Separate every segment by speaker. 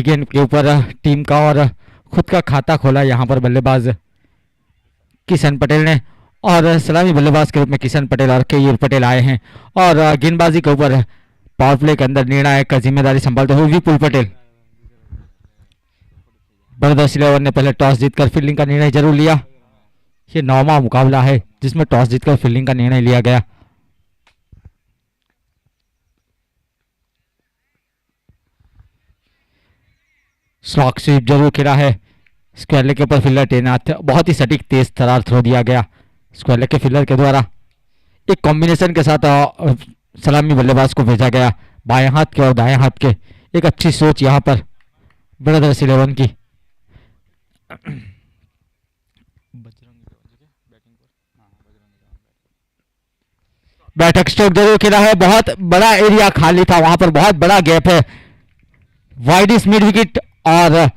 Speaker 1: गेंद के ऊपर टीम का और खुद का खाता खोला यहाँ पर बल्लेबाज किशन पटेल ने, और सलामी बल्लेबाज के रूप में किशन पटेल और केयूर पटेल आए हैं। और गेंदबाजी के ऊपर पावर प्ले के अंदर निर्णायक का जिम्मेदारी संभालते हुए विपुल पटेल। ब्रदर्स 11 ने पहले टॉस जीतकर फील्डिंग का निर्णय जरूर लिया। ये 9वां मुकाबला है जिसमें टॉस जीतकर फील्डिंग का निर्णय लिया गया। स्लॉक स्वीप जरूर खेला है। स्क्वायर लेग के ऊपर फील्डर तैनात, बहुत ही सटीक तेज तरार थ्रो दिया गया स्क्वायर लेग के फील्डर के द्वारा। एक कॉम्बिनेशन के साथ सलामी बल्लेबाज को भेजा गया, बाएं हाथ के और दाएं हाथ के। एक अच्छी सोच यहाँ पर ब्रदर्स 11 की। बैठक स्ट्रोक जरूर खेला है, बहुत बड़ा एरिया खाली था, वहां पर बहुत बड़ा गैप है। वाइड इज मिड विकेट और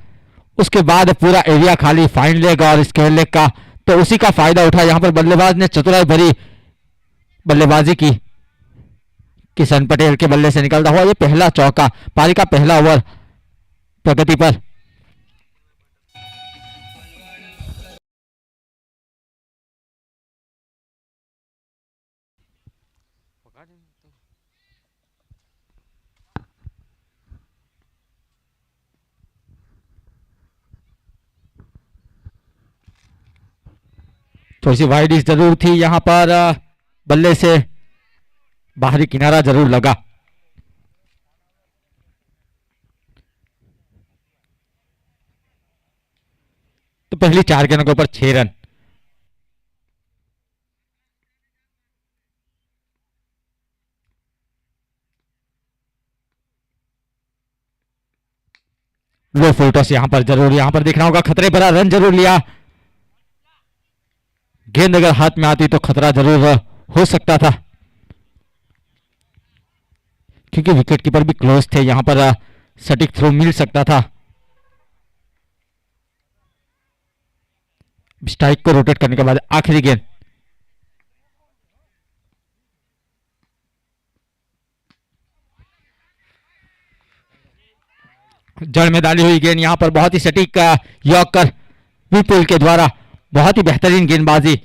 Speaker 1: उसके बाद पूरा एरिया खाली फाइन लेग और स्क्वायर लेग का, तो उसी का फायदा उठा यहां पर बल्लेबाज ने चतुराई भरी बल्लेबाजी की। किशन पटेल के बल्ले से निकलता हुआ ये पहला चौका, पारी का पहला ओवर प्रगति पर। थोड़ी सी वाइड जरूर थी यहां पर, बल्ले से बाहरी किनारा जरूर लगा। तो पहली 4 गेंदों के ऊपर 6 रन। लो फुल टॉस यहां पर जरूर, यहां पर देखना होगा, खतरे भरा रन जरूर लिया। गेंद अगर हाथ में आती तो खतरा जरूर हो सकता था, क्योंकि विकेट कीपर भी क्लोज थे, यहां पर सटीक थ्रो मिल सकता था। स्ट्राइक को रोटेट करने के बाद आखिरी गेंद। जड़ में डाली हुई गेंद, यहां पर बहुत ही सटीक यॉर्कर विपुल के द्वारा, बहुत ही बेहतरीन गेंदबाजी।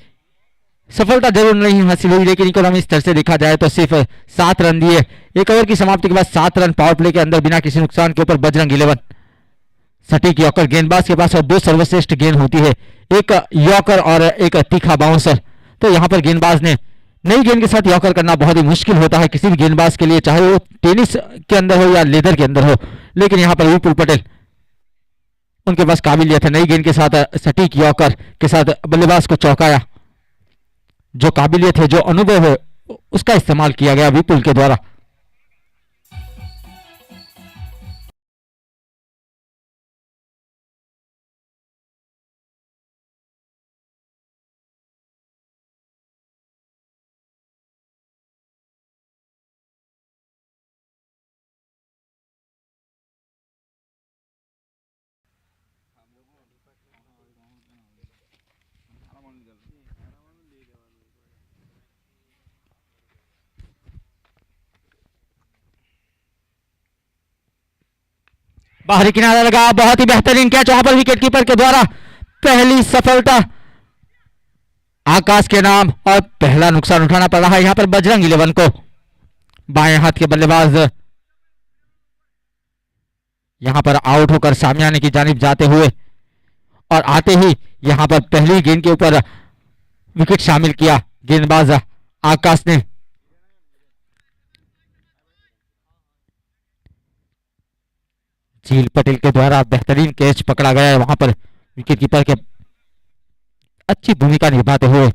Speaker 1: सफलता जरूर नहीं हासिल हुई, लेकिन इकोनॉमिक स्तर से देखा जाए तो सिर्फ 7 रन दिए। एक ओवर की समाप्ति के बाद 7 रन पावर प्ले के अंदर बिना किसी नुकसान के ऊपर बजरंग 11। सटीक यॉर्कर गेंदबाज के पास और 2 सर्वश्रेष्ठ गेंद होती है, एक यॉर्कर और एक तीखा बाउंसर। तो यहां पर गेंदबाज ने नई गेंद के साथ यॉर्कर करना बहुत ही मुश्किल होता है किसी भी गेंदबाज के लिए, चाहे वो टेनिस के अंदर हो या लेदर के अंदर हो। लेकिन यहां पर विपुल पटेल, उनके पास काबिलियत है नई गेंद के साथ सटीक यॉर्कर के साथ बल्लेबाज को चौंकाया। जो काबिलियत है, जो अनुभव है, उसका इस्तेमाल किया गया विपुल के द्वारा। बाहरी किनारा लगा, बहुत ही बेहतरीन कैच वहां पर विकेट कीपर के द्वारा। पहली सफलता आकाश के नाम और पहला नुकसान उठाना पड़ रहा है यहां पर बजरंग 11 को। बाएं हाथ के बल्लेबाज यहां पर आउट होकर सामने की जानिब जाते हुए, और आते ही यहां पर पहली गेंद के ऊपर विकेट शामिल किया गेंदबाज आकाश ने। झील पटेल के द्वारा बेहतरीन कैच पकड़ा गया है वहां पर विकेट कीपर के अच्छी भूमिका निभाते हुए।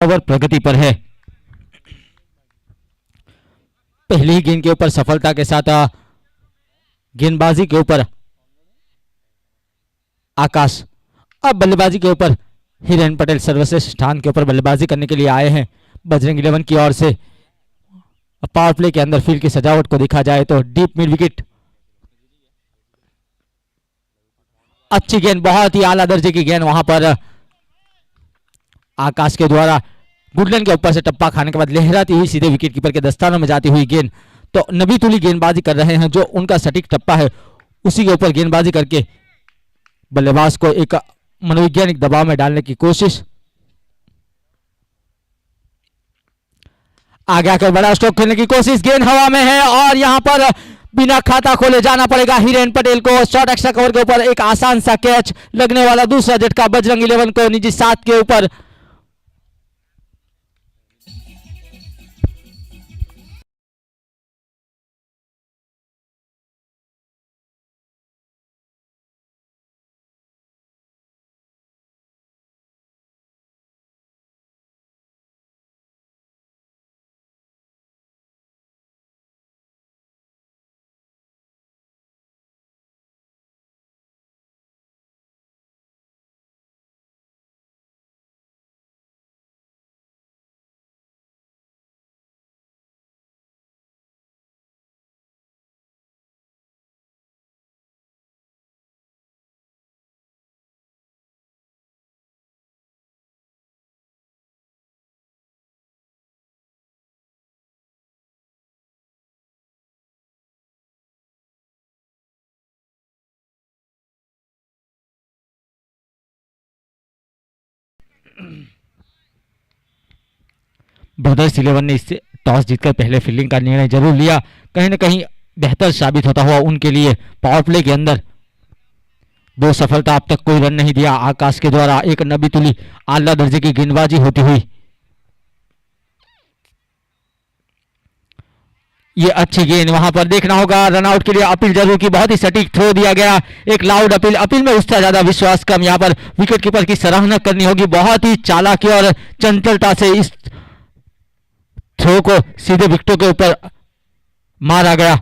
Speaker 1: ओवर प्रगति पर है। पहली ही गेंद के ऊपर सफलता के साथ गेंदबाजी के ऊपर आकाश। अब बल्लेबाजी के ऊपर हिरेन पटेल सर्वश्रेष्ठ स्थान के ऊपर बल्लेबाजी करने के लिए आए हैं बजरंग इलेवन की ओर से। पावर प्ले के अंदर फील्ड की सजावट को देखा जाए तो डीप मिड विकेट, अच्छी गेंद, बहुत ही आला दर्जे की गेंद वहां पर आकाश के द्वारा गुडलन के ऊपर से टप्पा खाने के बाद लहराती हुई सीधे विकेट कीपर के दस्तानों में जाती हुई गेंद। तो नबी तुली गेंदबाजी कर रहे हैं, जो उनका सटीक टप्पा है उसी के ऊपर गेंदबाजी करके बल्लेबाज को एक मनोवैज्ञानिक दबाव में डालने की कोशिश। आगे आकर बड़ा स्ट्रोक खेलने की कोशिश, गेंद हवा में है और यहां पर बिना खाता खोले जाना पड़ेगा हिरेन पटेल को। शॉर्ट एक्स्ट्रा कवर के ऊपर एक आसान सा कैच लगने वाला, दूसरा झटका बजरंग इलेवन को निजी 7 के ऊपर। ब्रदर्स इलेवन ने इससे टॉस जीतकर पहले फील्डिंग का निर्णय जरूर लिया, कहीं ना कहीं बेहतर साबित होता हुआ उनके लिए। पावर प्ले के अंदर 2 सफलता, अब तक कोई रन नहीं दिया आकाश के द्वारा। एक नबी तुली आला दर्जे की गेंदबाजी होती हुई, ये अच्छी गेंद वहां पर देखना होगा। रनआउट के लिए अपील जरूर की, बहुत ही सटीक थ्रो दिया गया, एक लाउड अपील। अपील में उसका ज्यादा विश्वास कम, यहां पर विकेट कीपर की सराहना करनी होगी। बहुत ही चालाकी और चंचलता से इस थ्रो को सीधे विकेटों के ऊपर मारा गया।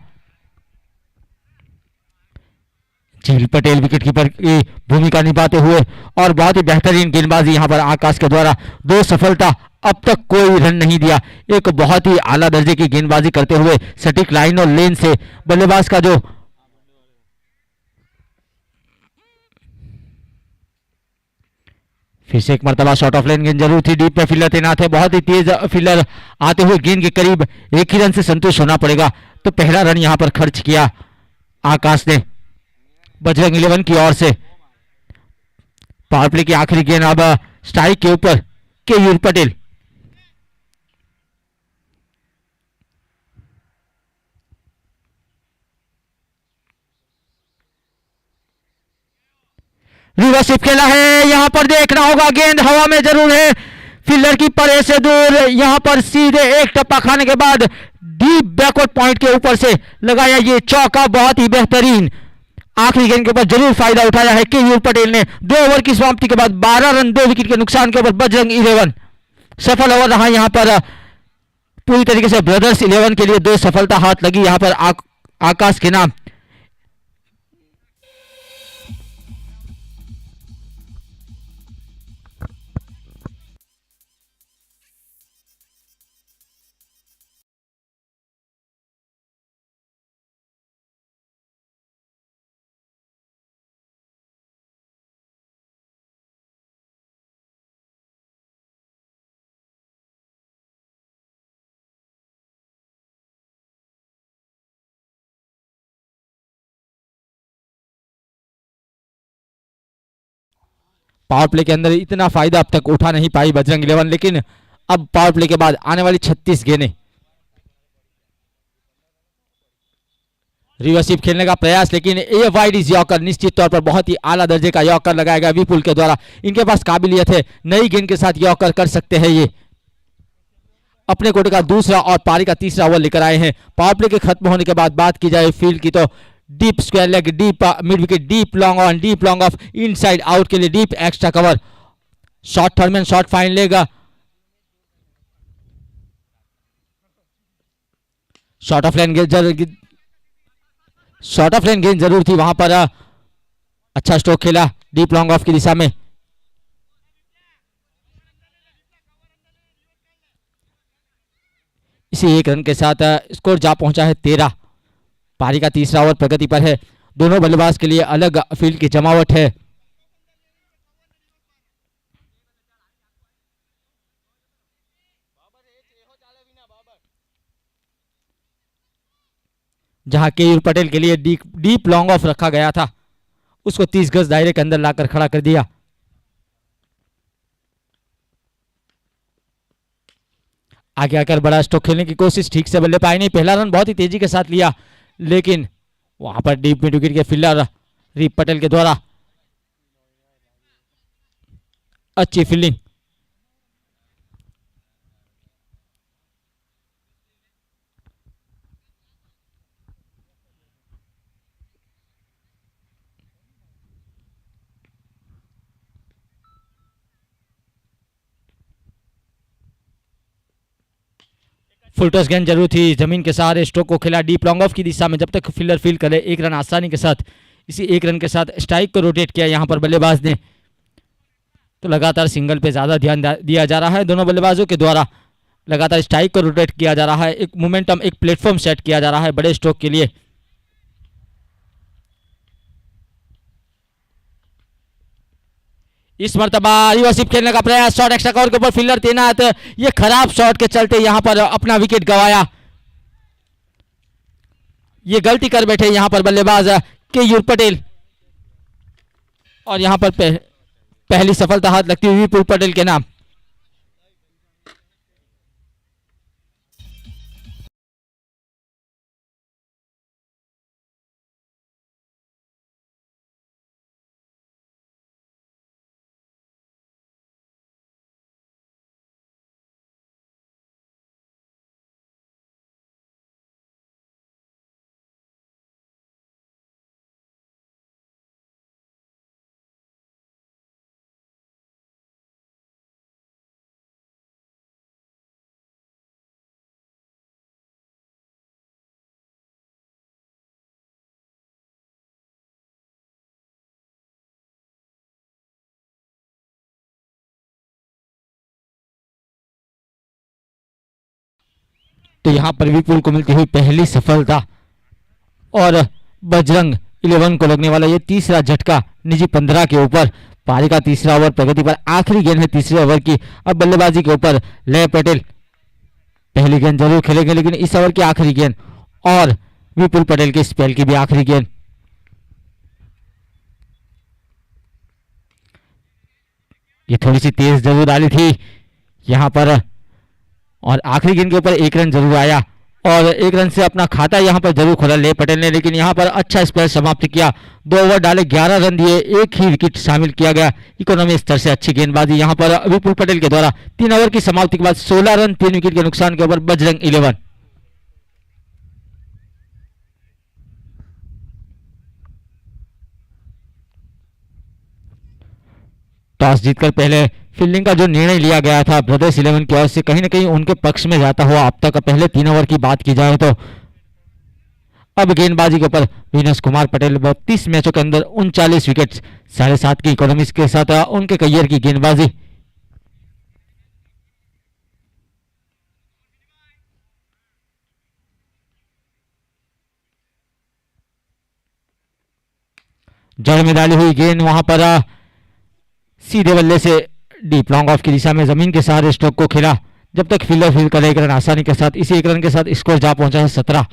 Speaker 1: झील पटेल विकेट कीपर की भूमिका निभाते हुए और बहुत ही बेहतरीन गेंदबाजी यहां पर आकाश के द्वारा। 2 सफलता, अब तक कोई रन नहीं दिया। एक बहुत ही आला दर्जे की गेंदबाजी करते हुए सटीक लाइन और लेन से बल्लेबाज का जो फिर से एक मरतबा शॉर्ट ऑफ लेन गेंद जरूर थी। डीप में फील्डर तैनात है, बहुत ही तेज फील्डर आते हुए गेंद के करीब, एक ही रन से संतुष्ट होना पड़ेगा। तो पहला रन यहां पर खर्च किया आकाश ने बजरंग इलेवन की ओर से। पावर प्ले की आखिरी गेंद अब स्ट्राइक के ऊपर केयूर पटेल। रिवर्सिप खेला है, यहां पर देखना होगा, गेंद हवा में जरूर है, फील्डर की परे से दूर। यहां पर सीधे एक टप्पा खाने के बाद डीप बैकवर्ड पॉइंट के ऊपर से लगाया ये चौका, बहुत ही बेहतरीन। आखिरी गेंद के ऊपर जरूर फायदा उठाया है केयूर पटेल ने। 2 ओवर की समाप्ति के बाद 12 रन 2 विकेट के नुकसान के ऊपर बजरंग इलेवन सफल ओवर रहा। यहां पर पूरी तरीके से ब्रदर्स इलेवन के लिए 2 सफलता हाथ लगी यहां पर आकाश के नाम। पावर प्ले के अंदर इतना फायदा अब तक उठा नहीं पाई बजरंग इलेवन, लेकिन अब पावर प्ले के बाद आने वाली 36 गेंदें रिवर्सिप खेलने का प्रयास, लेकिन ए वाइड इज यॉर्कर, निश्चित तौर पर बहुत ही आला दर्जे का यॉर्कर लगाया गया विपुल के द्वारा। इनके पास काबिलियत है, नई गेंद के साथ यॉर्कर कर सकते हैं। ये अपने कोटे का दूसरा और पारी का तीसरा ओवर लेकर आए हैं। पावर प्ले के खत्म होने के बाद बात की जाए फील्ड की, तो deep square leg, deep mid wicket, deep long on, deep long off, inside out के लिए deep extra cover, short third man, short fine leg, short of line short of line गेंद जरूर थी वहां पर। अच्छा स्ट्रोक खेला डीप लॉन्ग ऑफ की दिशा में। इसी एक रन के साथ स्कोर जा पहुंचा है 13। पारी का तीसरा ओवर प्रगति पर है। दोनों बल्लेबाज के लिए अलग फील्ड की जमावट है। जहां केयूर पटेल के लिए डीप लॉन्ग ऑफ रखा गया था, उसको 30 गज दायरे के अंदर लाकर खड़ा कर दिया। आगे आकर बड़ा स्ट्रोक खेलने की कोशिश, ठीक से बल्ले पाए नहीं। पहला रन बहुत ही तेजी के साथ लिया, लेकिन वहां पर डीप मिड विकेट के फील्डर रीप पटेल के द्वारा अच्छी फील्डिंग। फुल टॉस गेंद जरूर थी, जमीन के सहारे स्ट्रोक को खेला डीप लॉन्ग ऑफ की दिशा में। जब तक फील्डर फील्ड करे एक रन आसानी के साथ। इसी एक रन के साथ स्ट्राइक को रोटेट किया यहां पर बल्लेबाज ने, तो लगातार सिंगल पे ज्यादा ध्यान दिया जा रहा है दोनों बल्लेबाजों के द्वारा। लगातार स्ट्राइक को रोटेट किया जा रहा है, एक मोमेंटम, एक प्लेटफॉर्म सेट किया जा रहा है बड़े स्ट्रोक के लिए। इस मर्तबा रिवर्सिप खेलने का प्रयास, शॉट एक्स्ट्रा कवर के ऊपर फील्डर तैनात। ये खराब शॉट के चलते यहां पर अपना विकेट गंवाया। ये गलती कर बैठे यहां पर बल्लेबाज केयूर पटेल, और यहां पर पहली सफलता हाथ लगती हुई विपुल पटेल के नाम। तो यहां पर विपुल को मिलती हुई पहली सफलता, और बजरंग 11 को लगने वाला ये तीसरा झटका निजी 15 के ऊपर। पारी का तीसरा ओवर प्रगति पर, आखिरी गेंद है तीसरे ओवर की। अब बल्लेबाजी के ऊपर लय पटेल पहली गेंद जरूर खेलेंगे, लेकिन इस ओवर की आखिरी गेंद, और विपुल पटेल के स्पेल की भी आखिरी गेंद। ये थोड़ी सी तेज जरूर डाली थी यहां पर, और आखिरी गेंद के ऊपर एक रन जरूर आया, और एक रन से अपना खाता यहां पर जरूर खोला ले पटेल ने, लेकिन यहां पर अच्छा स्पेल समाप्त किया। 2 ओवर डाले, 11 रन दिए, एक ही विकेट शामिल किया गया। इकोनॉमी स्तर से अच्छी गेंदबाजी यहां पर विपुल पटेल के द्वारा। 3 ओवर की समाप्ति के बाद 16 रन 3 विकेट के नुकसान के ऊपर बजरंग 11। टॉस जीतकर पहले फील्डिंग का जो निर्णय लिया गया था ब्रदर्स 11 की ओर से, कहीं ना कहीं उनके पक्ष में जाता हुआ अब तक पहले 3 ओवर की बात की जाए तो। अब गेंदबाजी के ऊपर विनोद कुमार पटेल 32 मैचों के अंदर 39 विकेट, 7.5 की इकोनॉमी के साथ उनके करियर की गेंदबाजी। जड़ में डाली हुई गेंद वहां पर सीधे बल्ले से डीप लॉन्ग ऑफ की दिशा में जमीन के सहारे स्ट्रोक को खेला। जब तक फील्डर फील्ड करे एक रन आसानी के साथ। इसी एक रन के साथ स्कोर जा पहुंचा है 17।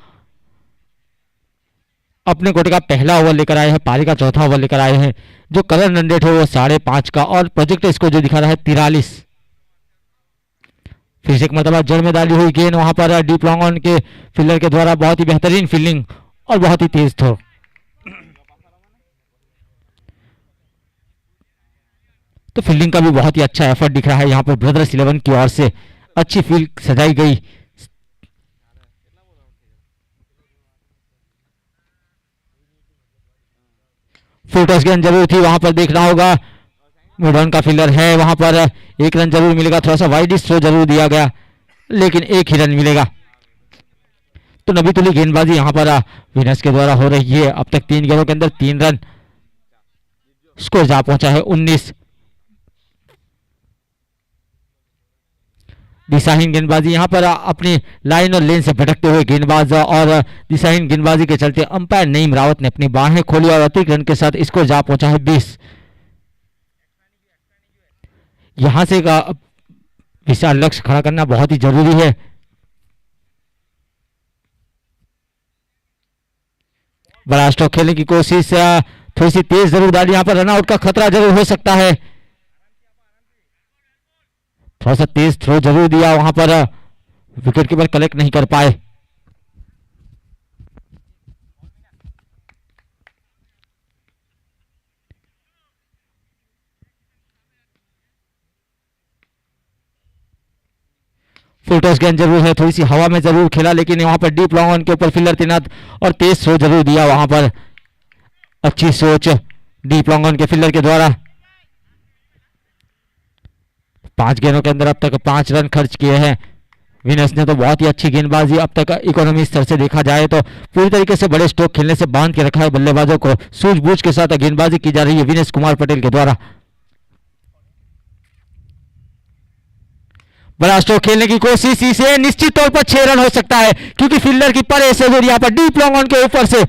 Speaker 1: अपने कोटे का पहला ओवर लेकर आए हैं, पारी का चौथा ओवर लेकर आए हैं। जो करंट रन रेट है वो 5.5 का, और प्रोजेक्ट स्कोर जो दिखा रहा है 43। फिर से एक मरतबा जड़ में डाली हुई गेंद वहां पर डीप लॉन्ग ऑन के फील्डर के द्वारा बहुत ही बेहतरीन फील्डिंग और बहुत ही तेज थ्रो। तो फील्डिंग का भी बहुत ही अच्छा एफर्ट दिख रहा है यहाँ पर ब्रदर्स 11 की ओर से। अच्छी फील्ड सजाई गई। फुल टॉस गेंद जरूर थी, वहां पर देखना होगा मिड ऑन का फील्डर है, वहां पर एक रन जरूर मिलेगा। थोड़ा सा वाइड थ्रो जरूर दिया गया, लेकिन एक ही रन मिलेगा। तो नबी तुली गेंदबाजी यहाँ पर विनस के द्वारा हो रही है। अब तक 3 गेंदों के अंदर 3 रन, स्कोर जा पहुंचा है 19। दिशाहीन गेंदबाजी यहाँ पर अपनी लाइन और लेन से भटकते हुए गेंदबाज, और दिशाहीन गेंदबाजी के चलते अंपायर नईम रावत ने अपनी बाहें खोली और अतिरिक्त रन के साथ स्कोर जा पहुंचा है 20। यहां से विशाल लक्ष्य खड़ा करना बहुत ही जरूरी है। बड़ा स्ट्रोक खेलने की कोशिश, थोड़ी सी तेज जरूर डाली, यहां पर रनआउट का खतरा जरूर हो सकता है। थोड़ा सा तेज थ्रो जरूर दिया, वहां पर विकेट कीपर कलेक्ट नहीं कर पाए। फुल टॉस गेंद जरूर है, थोड़ी सी हवा में जरूर खेला, लेकिन वहां पर डीप लॉन्ग ऑन के ऊपर फील्डर तैनात और तेज थ्रो जरूर दिया। वहां पर अच्छी सोच डीप लॉन्ग ऑन के फील्डर के द्वारा। 5 गेंदों के अंदर अब तक 5 रन खर्च किए हैं विनस ने, तो बहुत ही अच्छी गेंदबाजी अब तक इकोनॉमी स्तर से देखा जाए तो पूरी तरीके से बड़े स्ट्रोक खेलने से बांध के रखा है बल्लेबाजों को। सूझबूझ के साथ गेंदबाजी की जा रही है विनेश कुमार पटेल के द्वारा। बड़ा स्ट्रोक खेलने की कोशिश, इसे निश्चित तौर पर 6 रन हो सकता है, क्योंकि फील्डर की परे से यहाँ पर डीप लॉन्ग ऑन के ऊपर से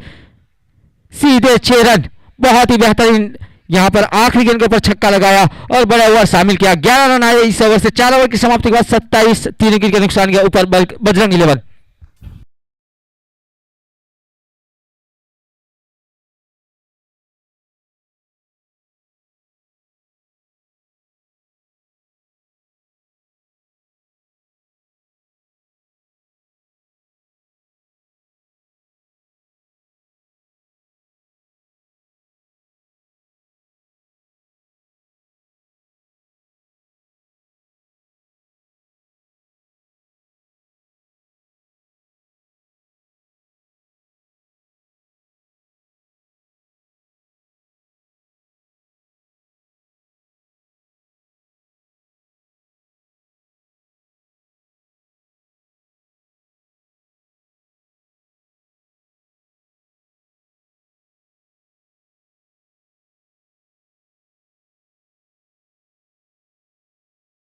Speaker 1: सीधे 6 रन। बहुत ही बेहतरीन यहां पर आखिरी गेंद के ऊपर छक्का लगाया और बड़ा ओवर शामिल किया। 11 रन आए इस ओवर से। 4 ओवर की समाप्ति के बाद 27 3 विकेट के नुकसान के ऊपर बजरंग 11।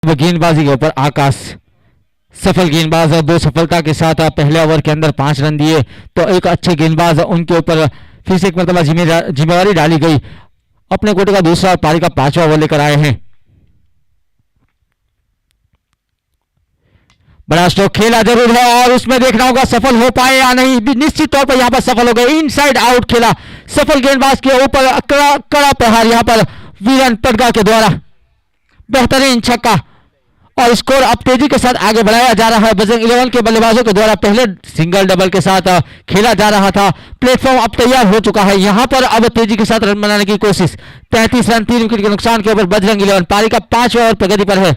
Speaker 1: गेंदबाजी के ऊपर आकाश सफल गेंदबाज, 2 सफलता के साथ पहले ओवर के अंदर 5 रन दिए, तो एक अच्छे गेंदबाज उनके ऊपर फिर से एक मरतबा जिम्मेवारी डाली गई। अपने कोटे का दूसरा और पारी का 5वां ओवर लेकर आए हैं। बड़ा स्ट्रोक खेला जरूर है और उसमें देखना होगा सफल हो पाए या नहीं। निश्चित तौर पर यहां पर सफल हो गए, इनसाइड आउट खेला सफल गेंदबाज के ऊपर कड़ा प्रहार यहां पर वीरन पटगा के द्वारा। बेहतरीन छक्का और स्कोर अब तेजी के साथ आगे बढ़ाया जा रहा है बजरंग 11 के बल्लेबाजों के द्वारा। पहले सिंगल डबल के साथ खेला जा रहा था, प्लेटफॉर्म अब तैयार हो चुका है। यहां पर अब तेजी के साथ रन बनाने की कोशिश। 33 रन 3 विकेट के नुकसान के ऊपर बजरंग 11 पारी का 5वां ओवर प्रगति पर है।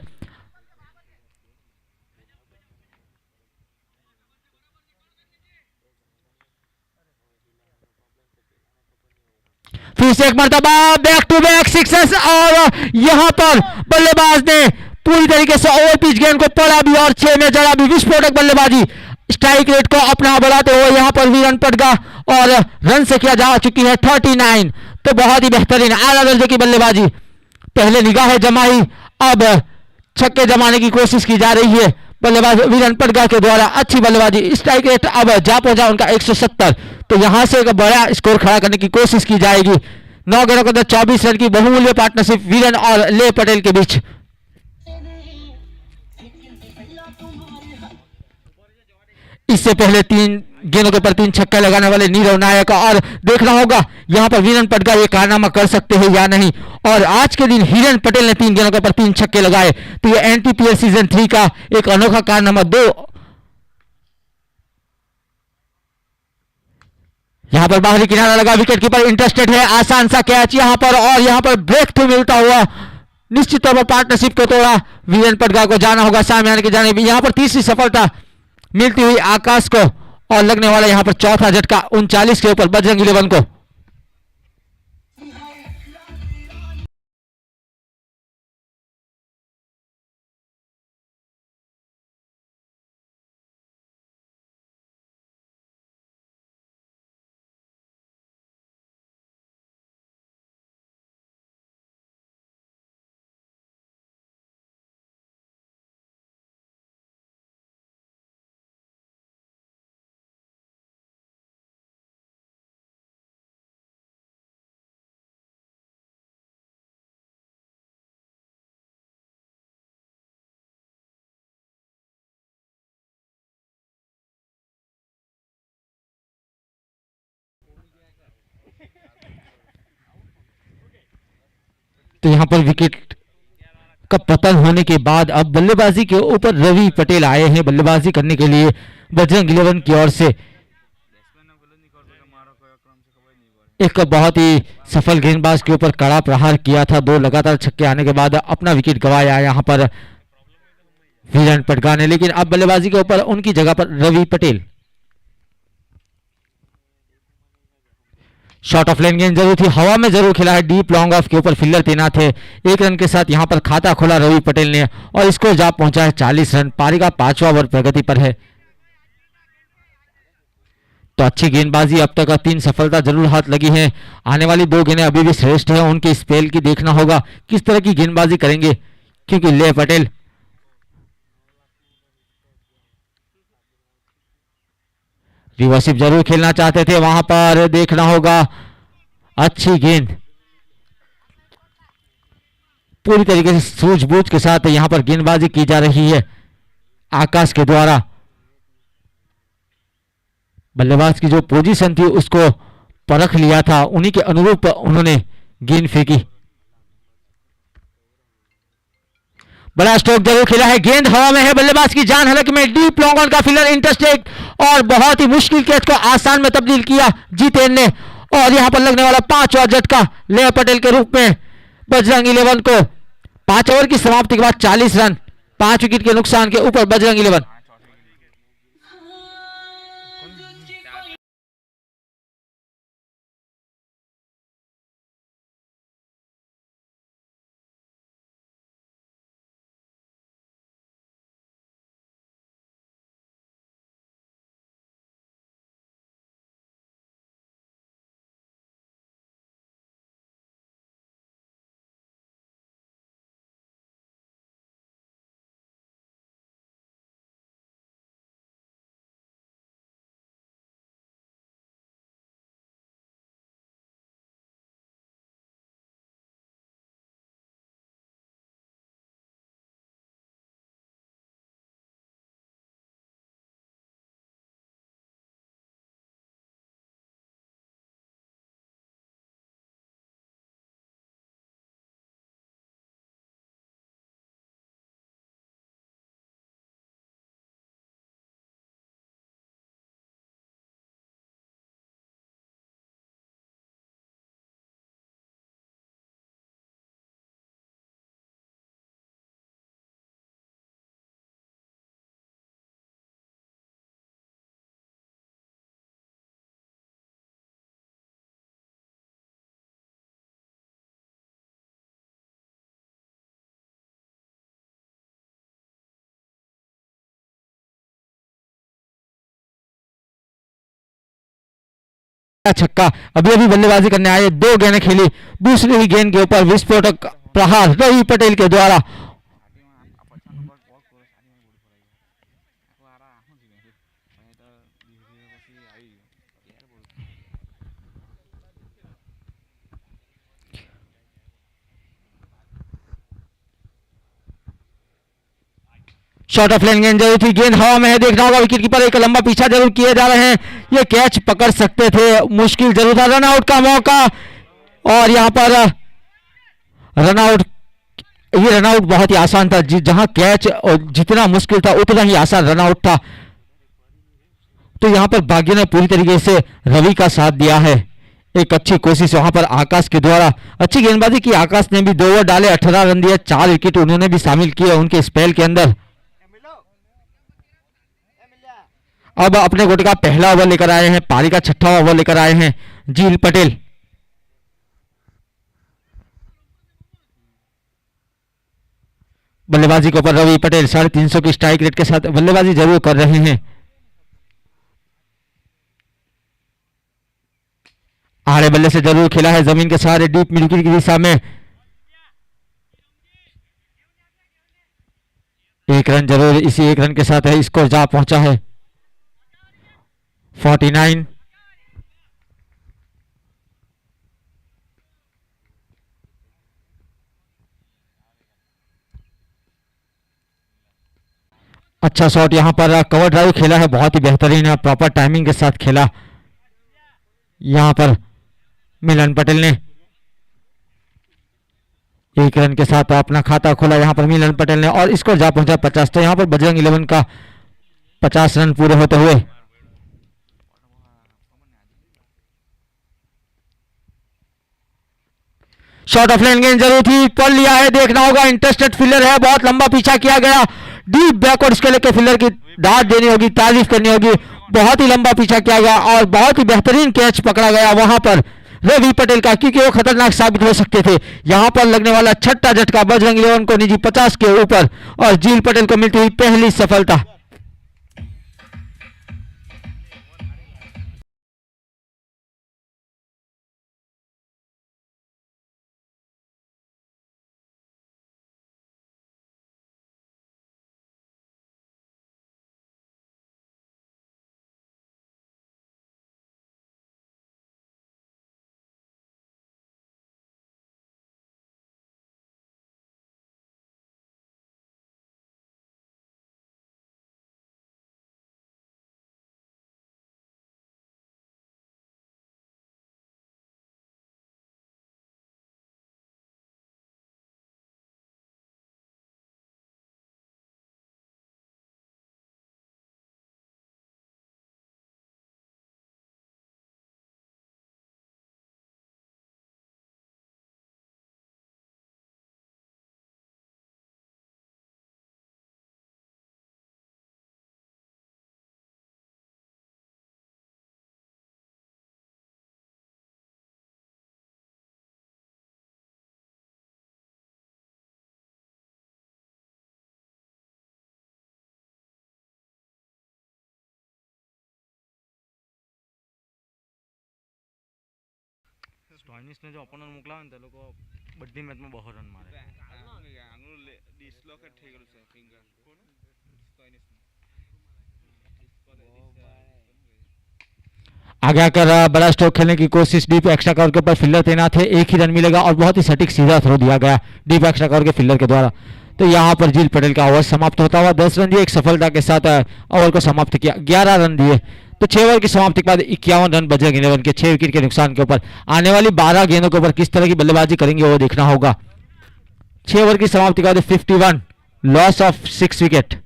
Speaker 1: फिर से एक मरतबा बैक टू बैक सिक्सेस और यहां पर बल्लेबाज ने पूरी तरीके से ओवर पिच गेंद को पड़ा भी और 6 में जड़ा भी। विस्फोटक बल्लेबाजी, स्ट्राइक रेट को अपना बढ़ाते हुए यहां पर वीरन पटगा और रन से किया जा चुकी है 39। तो बहुत ही बेहतरीन आला दर्जे की बल्लेबाजी। पहले निगाह जमाई, अब छक्के जमाने की कोशिश की जा रही है बल्लेबाज वीरन पटगा के द्वारा। अच्छी बल्लेबाजी, स्ट्राइक रेट अब जा पहुंचा उनका 170। तो यहां से एक बड़ा स्कोर खड़ा करने की कोशिश की जाएगी। 9 गेंदों के अंदर 24 रन की बहुमूल्य पार्टनरशिप वीरन और ले पटेल के बीच। इससे पहले 3 गेंदों के ऊपर 3 छक्के लगाने वाले नीरव नायक, और देखना होगा यहां पर वीरन पटगा ये कारनामा कर सकते हैं या नहीं। और आज के दिन हिरन पटेल ने 3 गेंदों के ऊपर 3 छक्के लगाए, तो ये एनटीपीएल सीजन 3 का एक अनोखा कारनामा। 2 यहां पर बाहरी किनारा लगा, विकेट कीपर इंटरेस्टेड है, आसान सा कैच यहां पर, और यहां पर ब्रेक थ्रू मिलता हुआ निश्चित तौर पर पार्टनरशिप को तोड़ा। वीरेन पटगा को जाना होगा सामने आने की जाने भी। यहां पर तीसरी सफलता मिलती हुई आकाश को, और लगने वाला यहां पर चौथा झटका 39 के ऊपर बजरंग 11 को। तो यहाँ पर विकेट का पतन होने के बाद अब बल्लेबाजी के ऊपर रवि पटेल आए हैं बल्लेबाजी करने के लिए बजरंग इलेवन की ओर से। एक बहुत ही सफल गेंदबाज के ऊपर कड़ा प्रहार किया था, 2 लगातार छक्के आने के बाद अपना विकेट गंवाया यहाँ पर वीरेंद्र पटगा ने, लेकिन अब बल्लेबाजी के ऊपर उनकी जगह पर रवि पटेल। शॉट ऑफ लेन गेंद जरूर थी, हवा में जरूर खेला है, डीप लॉन्ग ऑफ के ऊपर फील्डर तैनात है। 1 रन के साथ यहां पर खाता खोला रवि पटेल ने और स्कोर जा पहुंचा है 40 रन। पारी का 5वां ओवर प्रगति पर है। तो अच्छी गेंदबाजी, अब तक 3 सफलता जरूर हाथ लगी है। आने वाली 2 गेंदें अभी भी श्रेष्ठ है, उनके स्पेल की देखना होगा किस तरह की गेंदबाजी करेंगे, क्योंकि ले पटेल रिवर्सिव जरूर खेलना चाहते थे, वहां पर देखना होगा। अच्छी गेंद पूरी तरीके से सूझबूझ के साथ यहां पर गेंदबाजी की जा रही है आकाश के द्वारा। बल्लेबाज की जो पोजीशन थी उसको परख लिया था, उन्हीं के अनुरूप उन्होंने गेंद फेंकी। बड़ा स्ट्रोक जरूर खेला है, गेंद हवा में है, बल्लेबाज की जान हलक में, डीप लॉन्ग ऑन का फील्डर इंटरस्टेट और बहुत ही मुश्किल कैच को आसान में तब्दील किया जीतेन ने। और यहां पर लगने वाला 5वां झटका ले पटेल के रूप में बजरंग इलेवन को। 5 ओवर की समाप्ति के बाद 40 रन, 5 विकेट के नुकसान के ऊपर बजरंग इलेवन। छक्का, अभी अभी बल्लेबाजी करने आए, 2 गेंदें खेली, दूसरी ही गेंद के ऊपर विस्फोटक प्रहार रवि पटेल के द्वारा। शॉर्ट ऑफ लेन गेंद जरूर थी, गेंद हवा में है, देखना होगा विकेट कीपर एक लंबा पीछा जरूर किए जा रहे हैं, ये कैच पकड़ सकते थे, मुश्किल जरूर था। रन आउट का मौका और यहां पर रन आउट, ये रन आउट बहुत ही आसान था, जहां कैच जितना मुश्किल था उतना ही आसान रन आउट था। तो यहां पर भाग्य ने पूरी तरीके से रवि का साथ दिया है। एक अच्छी कोशिश वहां पर आकाश के द्वारा, अच्छी गेंदबाजी की, आकाश ने भी 2 ओवर डाले, 18 रन दिए, 4 विकेट उन्होंने भी शामिल किए उनके स्पेल के अंदर। अब अपने गोटे का पहला ओवर लेकर आए हैं, पारी का 6वां ओवर लेकर आए हैं जील पटेल। बल्लेबाजी के ऊपर रवि पटेल 350 की स्ट्राइक रेट के साथ बल्लेबाजी जरूर कर रहे हैं। आड़े बल्ले से जरूर खेला है, जमीन के सहारे डीप मिड विकेट की दिशा में। 1 रन जरूर, इसी 1 रन के साथ है स्कोर जा पहुंचा है 49। अच्छा शॉट यहां पर कवर ड्राइव खेला है, बहुत ही बेहतरीन है, प्रॉपर टाइमिंग के साथ खेला यहां पर मिलन पटेल ने। एक रन के साथ अपना खाता खोला यहाँ पर मिलन पटेल ने और स्कोर जा पहुंचा 50। तो यहाँ पर बजरंग 11 का 50 रन पूरे होते हुए शॉर्ट ऑफ लाइन गेंद जरूर थी, पढ़ लिया है, देखना होगा, इंटरेस्टेड फील्डर है, बहुत लंबा पीछा किया गया, डीप बैकवर्ड उसके लेकर फील्डर की दाद देनी होगी, तारीफ करनी होगी, बहुत ही लंबा पीछा किया गया और बहुत ही बेहतरीन कैच पकड़ा गया वहां पर रवि पटेल का, क्योंकि वो खतरनाक साबित हो सकते थे। यहां पर लगने वाला छठा झटका बजरंग 11 को निजी 50 के ऊपर और जील पटेल को मिलती हुई पहली सफलता।
Speaker 2: સ્ટોઇનિસ ને જો ઓપનર મોકલાવે ને તે લોકો બધી મેચમાં બહુ રન મારે.
Speaker 3: ડિસલોકેટ થઈ ગયું છે ફિંગર સ્ટોઇનિસ
Speaker 1: आगे आकर बड़ा स्ट्रोक खेलने की कोशिश, डीप एक्स्ट्रा कवर के ऊपर फील्डर तैनात है, एक ही रन मिलेगा और बहुत ही सटीक सीधा थ्रो दिया गया डीप एक्स्ट्रा कवर के फील्डर के द्वारा। तो यहाँ पर जील पटेल का ओवर समाप्त होता हुआ 10 रन दिए, एक सफलता के साथ ओवर को समाप्त किया, 11 रन दिए। तो 6 ओवर की समाप्ति के बाद 51 रन बजरंग 11 के 6 विकेट के नुकसान के ऊपर। आने वाली 12 गेंदों के ऊपर किस तरह की बल्लेबाजी करेंगे वो देखना होगा। 6 ओवर की समाप्ति के बाद 51, लॉस ऑफ 6 विकेट।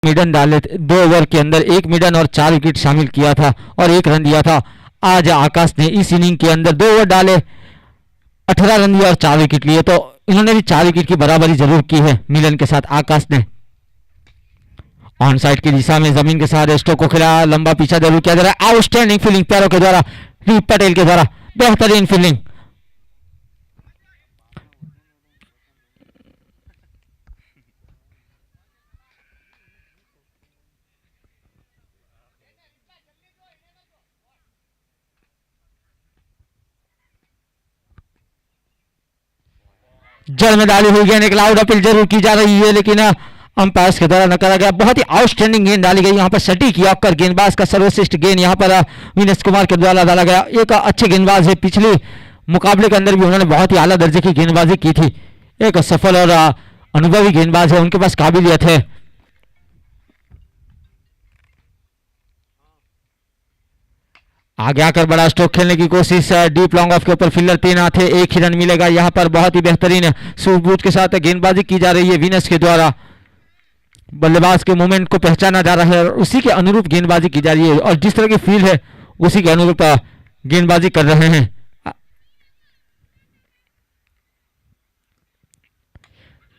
Speaker 1: मिडन डाले 2 ओवर के अंदर, एक मिडन और 4 विकेट शामिल किया था और 1 रन दिया था। आज आकाश ने इस इनिंग के अंदर 2 ओवर डाले, 18 रन दिए और 4 विकेट लिए। तो इन्होंने भी 4 विकेट की बराबरी जरूर की है मिलन के साथ आकाश ने। ऑन साइड की दिशा में जमीन के सहारे स्ट्रोक को खिला, लंबा पीछा जरूर किया जा रहा है। आउटस्टैंडिंग फील्डिंग पैरों के द्वारा दीप पटेल के द्वारा, बेहतरीन फील्डिंग। जल में डाली हुई गेंद, एक लाउड अपील जरूर की जा रही है लेकिन अंपायर के द्वारा नकारा गया। बहुत ही आउटस्टैंडिंग गेंद डाली गई यहाँ पर, सटीक यॉर्कर गेंदबाज का सर्वश्रेष्ठ गेंद यहाँ पर विनेश कुमार के द्वारा डाला गया। एक अच्छे गेंदबाज है, पिछले मुकाबले के अंदर भी उन्होंने बहुत ही आला दर्जे की गेंदबाजी की थी। एक सफल और अनुभवी गेंदबाज है, उनके पास काबिलियत है। आगे आकर बड़ा स्ट्रोक खेलने की कोशिश, डीप लॉन्ग ऑफ के ऊपर फील्डर तैनात है, एक ही रन मिलेगा यहाँ पर। बहुत ही बेहतरीन सूझबूझ के साथ गेंदबाजी की जा रही है विनेश के द्वारा। बल्लेबाज के मूवमेंट को पहचाना जा रहा है और उसी के अनुरूप गेंदबाजी की जा रही है और जिस तरह की फील्ड है उसी के अनुरूप गेंदबाजी कर रहे हैं।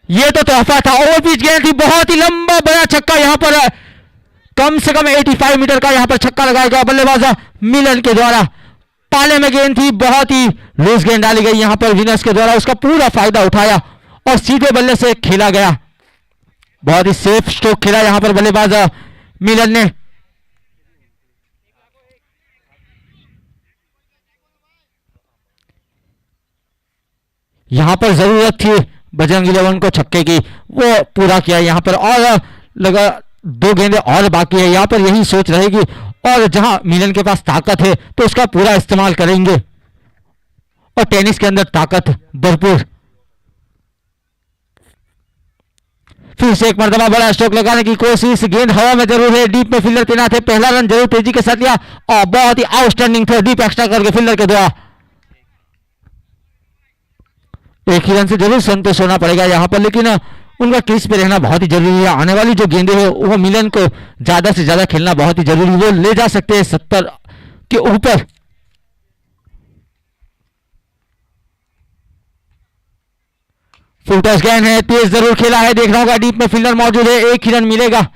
Speaker 1: यह तो तोहफा था, ओवर पिच गेंद थी, बहुत ही लंबा बड़ा छक्का यहाँ पर, कम से कम 85 मीटर का यहाँ पर छक्का लगाया गया बल्लेबाज मिलन के द्वारा। पाले में गेंद थी, बहुत ही लूज गेंद डाली गई यहाँ पर विनेश के द्वारा, उसका पूरा फायदा उठाया और सीधे बल्ले से खेला गया। बहुत ही सेफ स्ट्रोक खेला यहाँ पर बल्लेबाज मिलन ने। यहाँ पर जरूरत थी बजरंग इलेवन को छक्के की, वो पूरा किया यहाँ पर। और लगा 2 गेंदें और बाकी है, यहाँ पर यही सोच रहेगी और जहां मिलन के पास ताकत है तो उसका पूरा इस्तेमाल करेंगे और टेनिस के अंदर ताकत भरपूर। फिर से एक मरतबा बड़ा स्ट्रोक लगाने की कोशिश, गेंद हवा में जरूर है, डीप में फील्डर तैनात है, पहला रन जरूर तेजी के साथ लिया और बहुत ही आउटस्टैंडिंग था डीप एक्स्ट्रा करके फील्डर के द्वारा। एक ही रन से जरूर संतोष होना पड़ेगा यहां पर, लेकिन उनका क्रीज पे रहना बहुत ही जरूरी है। आने वाली जो गेंदें है वो मिलन को ज्यादा से ज्यादा खेलना बहुत ही जरूरी, वो ले जा सकते हैं 70 के ऊपर। फुल टॉस गेंद है, तेज जरूर खेला है, देखना होगा डीप में फील्डर मौजूद है, एक ही रन मिलेगा।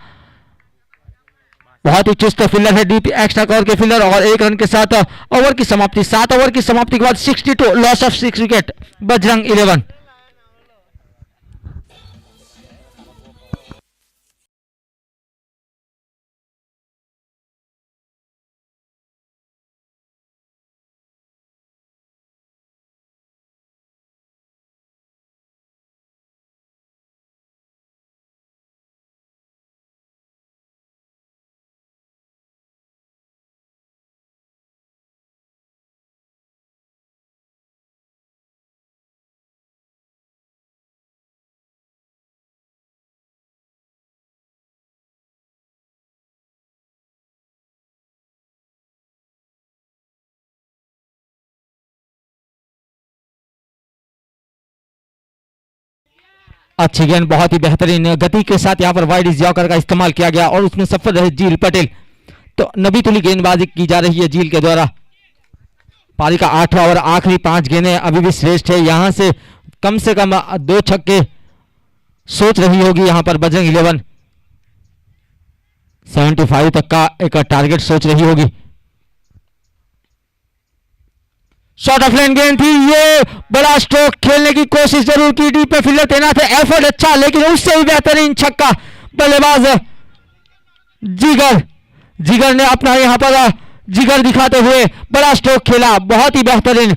Speaker 1: बहुत ही चुस्त फील्डर है डीप एक्स्ट्रा कवर के फील्डर और 1 रन के साथ ओवर की समाप्ति। 7 ओवर की समाप्ति के बाद 62 loss of 6 wicket Bajrang eleven. अच्छी गेंद, बहुत ही बेहतरीन गति के साथ यहाँ पर वाइड यॉर्कर का इस्तेमाल किया गया और उसमें सफल रहे जील पटेल। तो नबी तुली गेंदबाजी की जा रही है जील के द्वारा। पारी का 8वां ओवर, आखिरी 5 गेंदें अभी भी श्रेष्ठ है, यहां से कम 2 छक्के सोच रही होगी यहां पर बजरंग इलेवन। 75 तक का एक टारगेट सोच रही होगी। शॉर्ट ऑफ लाइन गेंद थी, ये बड़ा स्ट्रोक खेलने की कोशिश जरूर की, डीप में फील्डर तैनात है, एफर्ट अच्छा, लेकिन उससे भी बेहतरीन छक्का बल्लेबाज जिगर ने अपना यहां पर जिगर दिखाते हुए बड़ा स्ट्रोक खेला, बहुत ही बेहतरीन।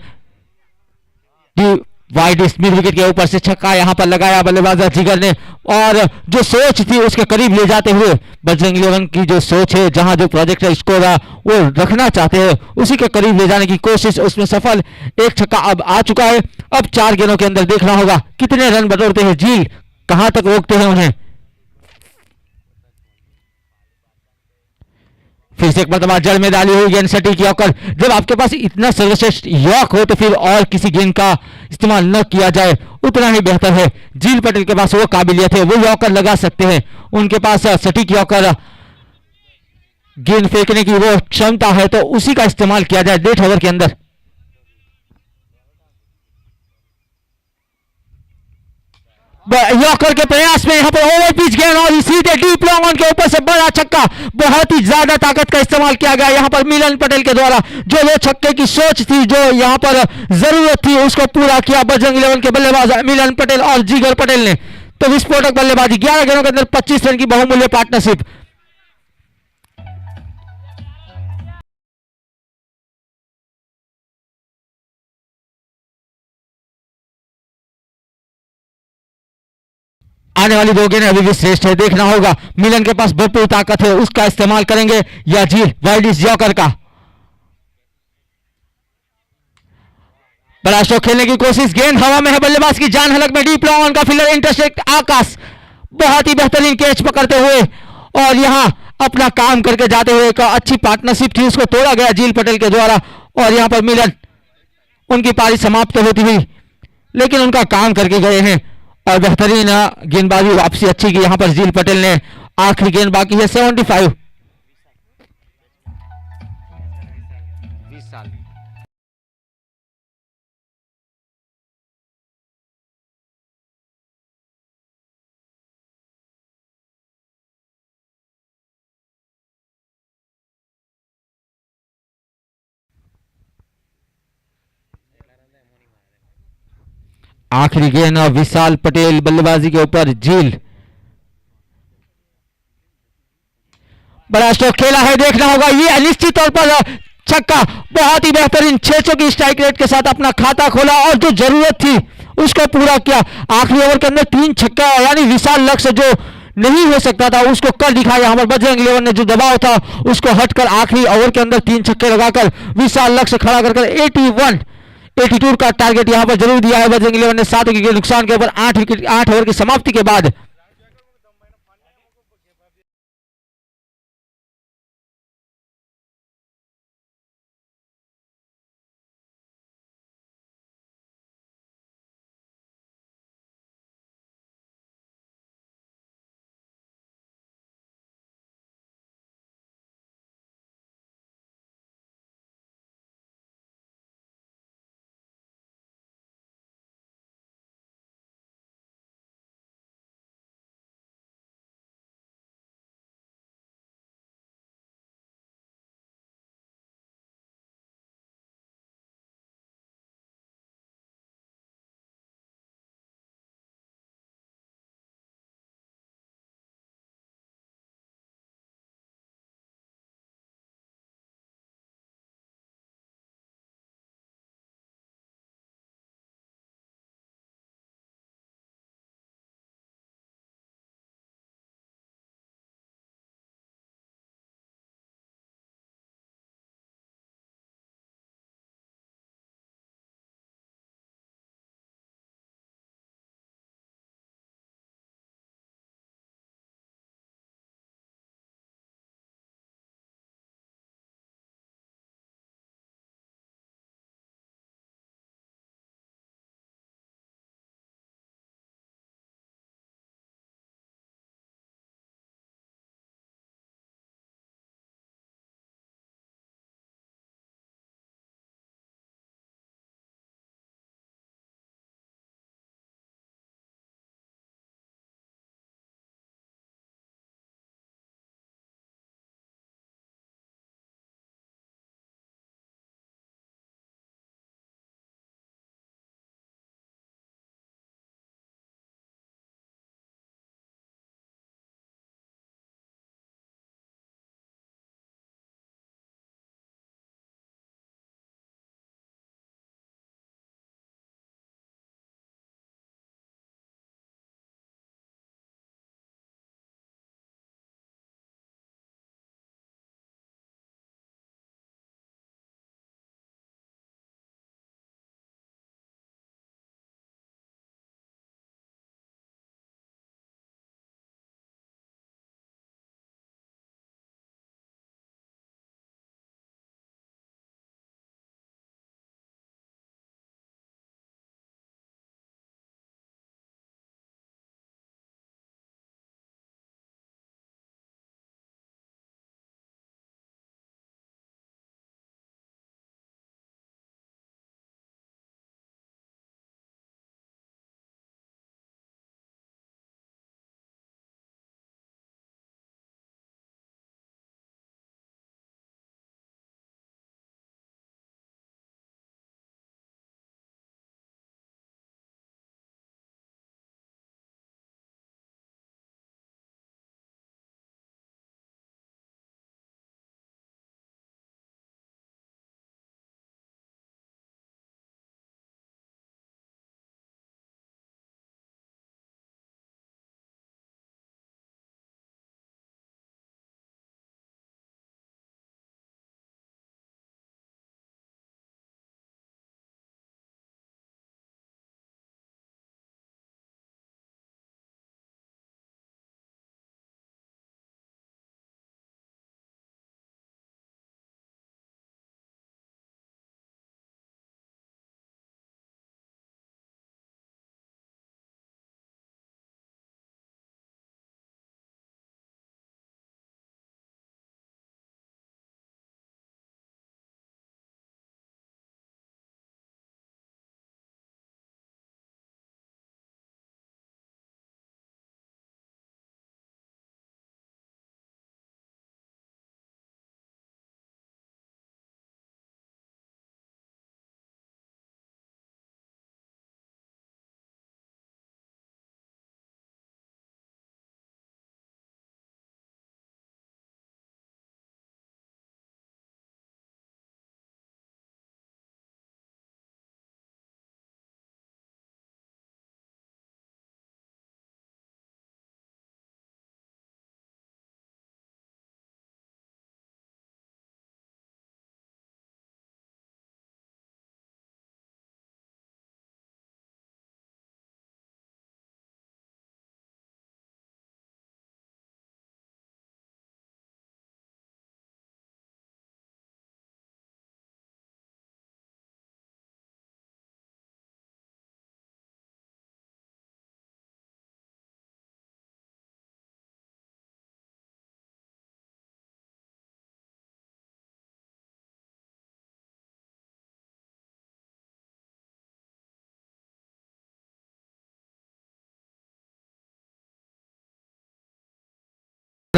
Speaker 1: वाइड मिड विकेट के ऊपर से छक्का यहां पर लगाया बल्लेबाज जिगर ने और जो सोच थी उसके करीब ले जाते हुए बजरंग इलेवन की जो सोच है, जहां जो प्रोजेक्ट है स्कोर वो रखना चाहते हैं, उसी के करीब ले जाने की कोशिश, उसमें सफल। एक छक्का अब आ चुका है, अब 4 गेंदों के अंदर देखना होगा कितने रन बटोरते हैं जील, कहां तक रोकते हैं उन्हें। फिर से एक मरतबा जड़ में डाली हुई गेंद सटीक यॉर्कर। जब आपके पास इतना सर्वश्रेष्ठ यॉर्क हो तो फिर और किसी गेंद का इस्तेमाल न किया जाए उतना ही बेहतर है। जील पटेल के पास वो काबिलियत है, वो यॉर्कर लगा सकते हैं, उनके पास सटीक यॉर्कर गेंद फेंकने की वो क्षमता है, तो उसी का इस्तेमाल किया जाए 1.5 ओवर के अंदर। यॉर्कर के प्रयास में यहां पर ओवर पिच गेंद और सीधे डीप लॉन्ग ऑन के ऊपर से बड़ा छक्का, बहुत ही ज्यादा ताकत का इस्तेमाल किया गया यहां पर मिलन पटेल के द्वारा। जो वो छक्के की सोच थी, जो यहां पर जरूरत थी, उसको पूरा किया बजरंग इलेवन के बल्लेबाज मिलन पटेल और जिगर पटेल ने। तो विस्फोटक बल्लेबाजी, 11 गेंदों के अंदर 25 रन की बहुमूल्य पार्टनरशिप। आने वाली 2 गेंदें अभी भी श्रेष्ठ है, देखना होगा मिलन के पास भरपूर ताकत है, उसका इस्तेमाल करेंगे या जील वाइडिस यॉर्कर का। बड़ा स्ट्रोक खेलने की कोशिश, गेंद हवा में है, बल्लेबाज की जान हलक में, डीप लॉन्ग ऑन का फील्डर इंटरसेप्ट आकाश, बहुत ही बेहतरीन कैच पकड़ते हुए और यहां अपना काम करके जाते हुए। एक अच्छी पार्टनरशिप थी, उसको तोड़ा गया जील पटेल के द्वारा और यहां पर मिलन, उनकी पारी समाप्त होती हुई, लेकिन उनका काम करके गए हैं और बेहतरीन गेंदबाजी वापसी अच्छी की यहां पर जील पटेल ने। आखिरी गेंद बाकी है 75। आखिरी गेंद विशाल पटेल बल्लेबाजी के ऊपर, जील बड़ा स्ट्रोक खेला है, देखना होगा ये निश्चित तौर पर छक्का, बहुत ही बेहतरीन 600 की स्ट्राइक रेट के साथ अपना खाता खोला और जो जरूरत थी उसको पूरा किया। आखिरी ओवर के अंदर 3 छक्का, यानी विशाल लक्ष्य जो नहीं हो सकता था उसको कर दिखाया। हमारे बजरंग इलेवन ने जो दबाव था उसको हटकर आखिरी ओवर के अंदर 3 छक्के लगाकर विशाल लक्ष्य खड़ा कर 82 का टारगेट यहां पर जरूर दिया है बजरंग इलेवन ने। 7 विकेट के नुकसान के ऊपर 8 ओवर की समाप्ति के बाद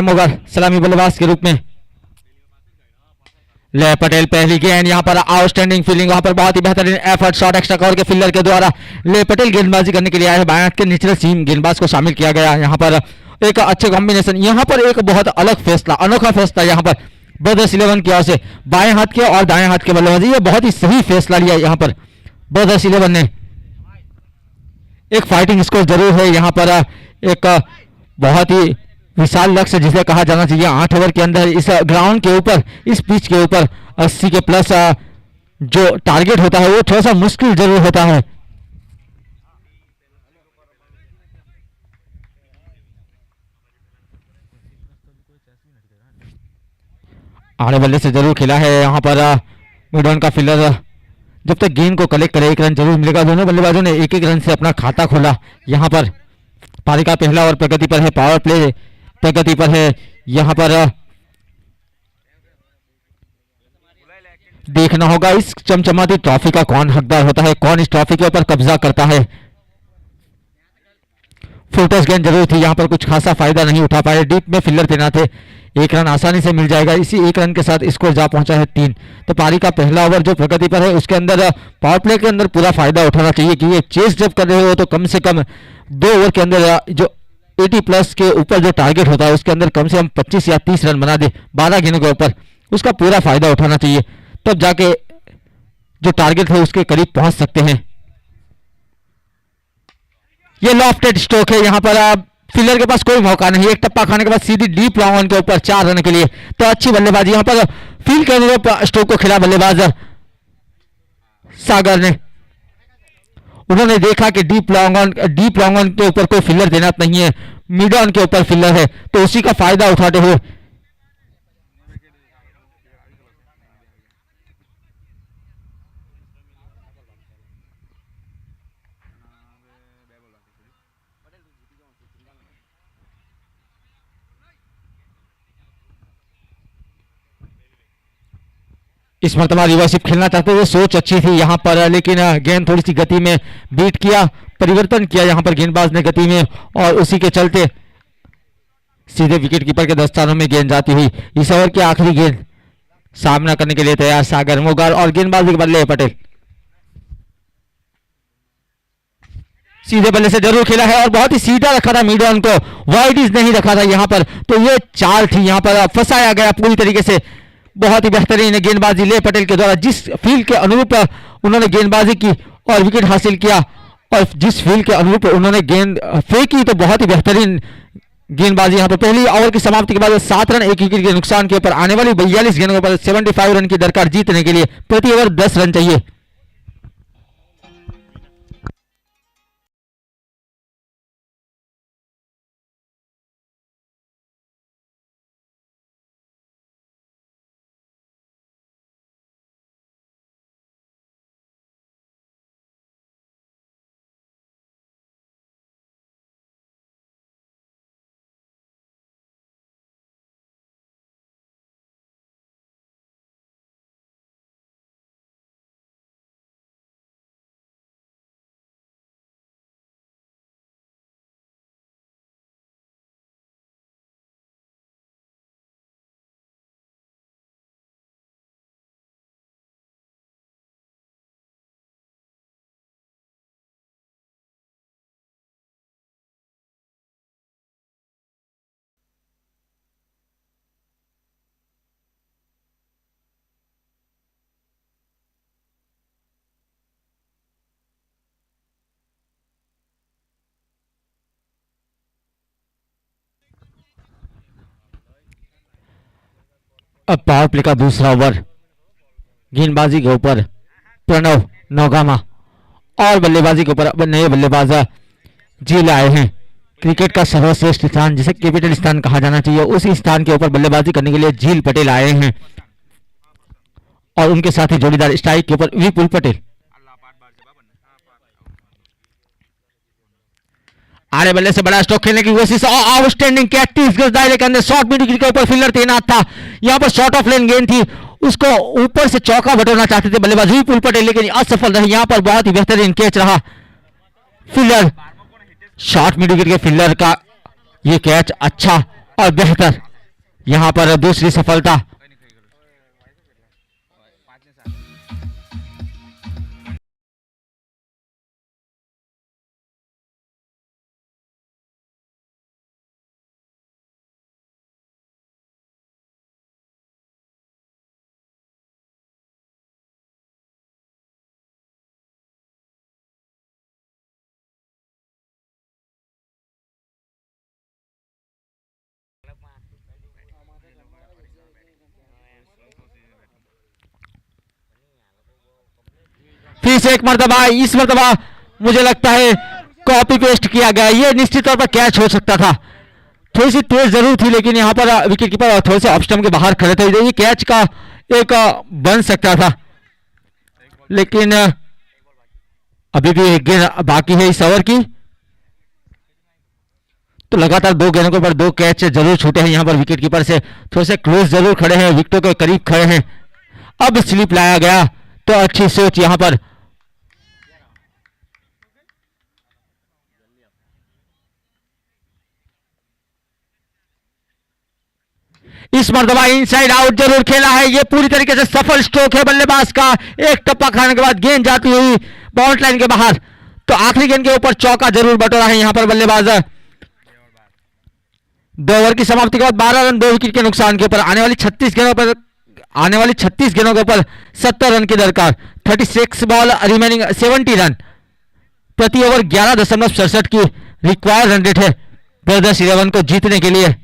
Speaker 1: मोगर सलामी बल्लेबाज के रूप में। ले पटेल पहली गेंद, यहाँ पर आउटस्टैंडिंग फील्डिंग, वहां पर बहुत ही बेहतरीन एफर्ट शॉट एक्स्ट्रा कवर के फील्डर के द्वारा ले पटेल गेंदबाजी करने के लिए आए हैं। बाएं हाथ के निचले सीम गेंदबाज को शामिल किया गया। यहाँ पर एक अच्छे कॉम्बिनेशन, यहाँ पर एक बहुत अलग फैसला, अनोखा फैसला यहाँ पर ब्रदर्स 11 की ओर से बाएं हाथ के और दाएं हाथ के बल्लेबाजी, ये बहुत ही सही फैसला लिया यहाँ पर ब्रदर्स 11 ने। एक फाइटिंग स्कोर जरूर है यहाँ पर, एक बहुत ही विशाल लक्ष्य जिसे कहा जाना चाहिए 8 ओवर के अंदर इस ग्राउंड के ऊपर, इस पिच के ऊपर 80 के प्लस जो टारगेट होता है वो थोड़ा सा मुश्किल जरूर होता है। आड़े बल्ले से जरूर खेला है यहाँ पर मिड ऑन का फील्डर, जब तक गेंद को कलेक्ट करे 1 रन जरूर मिलेगा। दोनों बल्लेबाजों ने 1-1 रन से अपना खाता खोला। यहाँ पर पारी का पहला ओवर प्रगति पर है, पावर प्ले प्रगति पर है। यहाँ पर देखना होगा इस चमचमाती ट्रॉफी का कौन हकदार होता है, कौन इस ट्रॉफी के ऊपर कब्जा करता है। फुलटॉस गेंद जरूर थी, यहाँ पर कुछ खासा फायदा नहीं उठा पाए। डीप में फील्डर तैनात है, 1 रन आसानी से मिल जाएगा। इसी 1 रन के साथ स्कोर जा पहुंचा है 3। तो पारी का पहला ओवर जो प्रगति पर है उसके अंदर पावर प्ले के अंदर पूरा फायदा उठाना चाहिए कि ये चेस जब कर रहे हो तो कम से कम 2 ओवर के अंदर जो 80 प्लस के ऊपर जो टारगेट होता है उसके अंदर कम से कम 25 या 30 रन बना दे 12 गेंदों के ऊपर, उसका पूरा फायदा उठाना चाहिए, तब जाके जो टारगेट है उसके करीब पहुंच सकते हैं। ये लॉफ्टेड स्ट्रोक है, यहाँ पर फील्डर के पास कोई मौका नहीं, एक टप्पा खाने के बाद सीधी डीप लॉन्ग ऑन के ऊपर 4 रन के लिए। तो अच्छी बल्लेबाजी यहाँ पर फील्ड के अनुरूप स्ट्रोक को खेला बल्लेबाज सागर ने। उन्होंने देखा कि डीप लॉन्ग ऑन के ऊपर कोई फील्डर तैनात नहीं है, मिड ऑन के ऊपर फील्डर है, तो उसी का फायदा उठाते हुए इस मरतबा रिवर्सिप खेलना चाहते थे। सोच अच्छी थी यहाँ पर, लेकिन गेंद थोड़ी सी गति में बीट किया, परिवर्तन किया यहाँ पर गेंदबाज ने गति में, और उसी के चलते सीधे विकेट कीपर के दस्तानों में गेंद जाती हुई। इस ओवर की आखिरी गेंद सामना करने के लिए तैयार सागर मोगर, और गेंदबाजी के बल्ले पटेल। सीधे बल्ले से जरूर खेला है और बहुत ही सीधा रखा था मिड ऑन को, वाइडिस नहीं रखा था यहाँ पर, तो ये चाल थी यहाँ पर, फंसाया गया पूरी तरीके से। बहुत ही बेहतरीन गेंदबाजी ले पटेल के द्वारा, जिस फील्ड के अनुरूप उन्होंने गेंदबाजी की और विकेट हासिल किया, और जिस फील्ड के अनुरूप उन्होंने गेंद फेंकी, तो बहुत ही बेहतरीन गेंदबाजी यहाँ पर। पहली ओवर की समाप्ति के बाद 7 रन 1 विकेट के नुकसान के ऊपर आने वाली 42 गेंदों पर 75 रन की दरकार जीतने के लिए प्रति ओवर 10 रन चाहिए। अब पावर प्ले का दूसरा ओवर, गेंदबाजी के ऊपर प्रणव नौगामा और बल्लेबाजी के ऊपर अब नए बल्लेबाज झील आए हैं। क्रिकेट का सर्वश्रेष्ठ स्थान जिसे कैपिटल स्थान कहा जाना चाहिए, उसी स्थान के ऊपर बल्लेबाजी करने के लिए झील पटेल आए हैं, और उनके साथ ही जोड़ीदार स्ट्राइक के ऊपर विपुल पटेल। आड़े बल्ले से बड़ा स्ट्रोक खेलने की कोशिश, आउटस्टैंडिंग कैच थी इस दायरे के अंदर, शॉर्ट मिड विकेट के ऊपर फील्डर तैनात था, यहां पर शॉर्ट ऑफ लेन गेंद थी, उसको ऊपर से चौका बटोरना चाहते थे बल्लेबाज विपुल पटेल, लेकिन असफल रहे। यहां पर बहुत ही बेहतरीन कैच रहा फील्डर, शॉर्ट मिड विकेट के फील्डर का ये कैच अच्छा और बेहतर यहां पर दूसरी सफलता।
Speaker 3: કઈ નહીં ખાઈ ગયેલું 5 ને 7
Speaker 1: फिर से एक मर्तबा, इस मर्तबा मुझे लगता है कॉपी पेस्ट किया गया। ये निश्चित तौर पर कैच हो सकता था, थोड़ी सी तेज जरूर थी, लेकिन यहाँ पर विकेट कीपर थोड़े से ऑफ स्टंप के बाहर खड़े थे, ये कैच का एक बन सकता था। लेकिन अभी भी एक गेंद बाकी है इस ओवर की, तो लगातार 2 गेंदों के ऊपर 2 कैच जरूर छूटे हैं यहाँ पर विकेट कीपर से। थोड़े से क्लोज जरूर खड़े हैं, विकेटों के करीब खड़े हैं। अब स्लिप लाया गया तो अच्छी सोच यहाँ पर। इस मर्तबा इनसाइड आउट जरूर खेला है, ये पूरी तरीके से सफल स्ट्रोक है बल्लेबाज का। एक टप्पा खाने के बाद गेंद जाती हुई बाउंड लाइन के बाहर, तो आखिरी गेंद के ऊपर चौका जरूर बटोरा है यहां पर बल्लेबाज। 2 ओवर की समाप्ति के बाद 12 रन 2 विकेट के नुकसान के ऊपर आने वाली 36 गेंदों के ऊपर 70 रन की दरकार। 36 बॉल रिमेनिंग 70 रन प्रति ओवर, 11.67 की रिक्वायर्ड रन रेट है ब्रदर्स 11 को जीतने के लिए।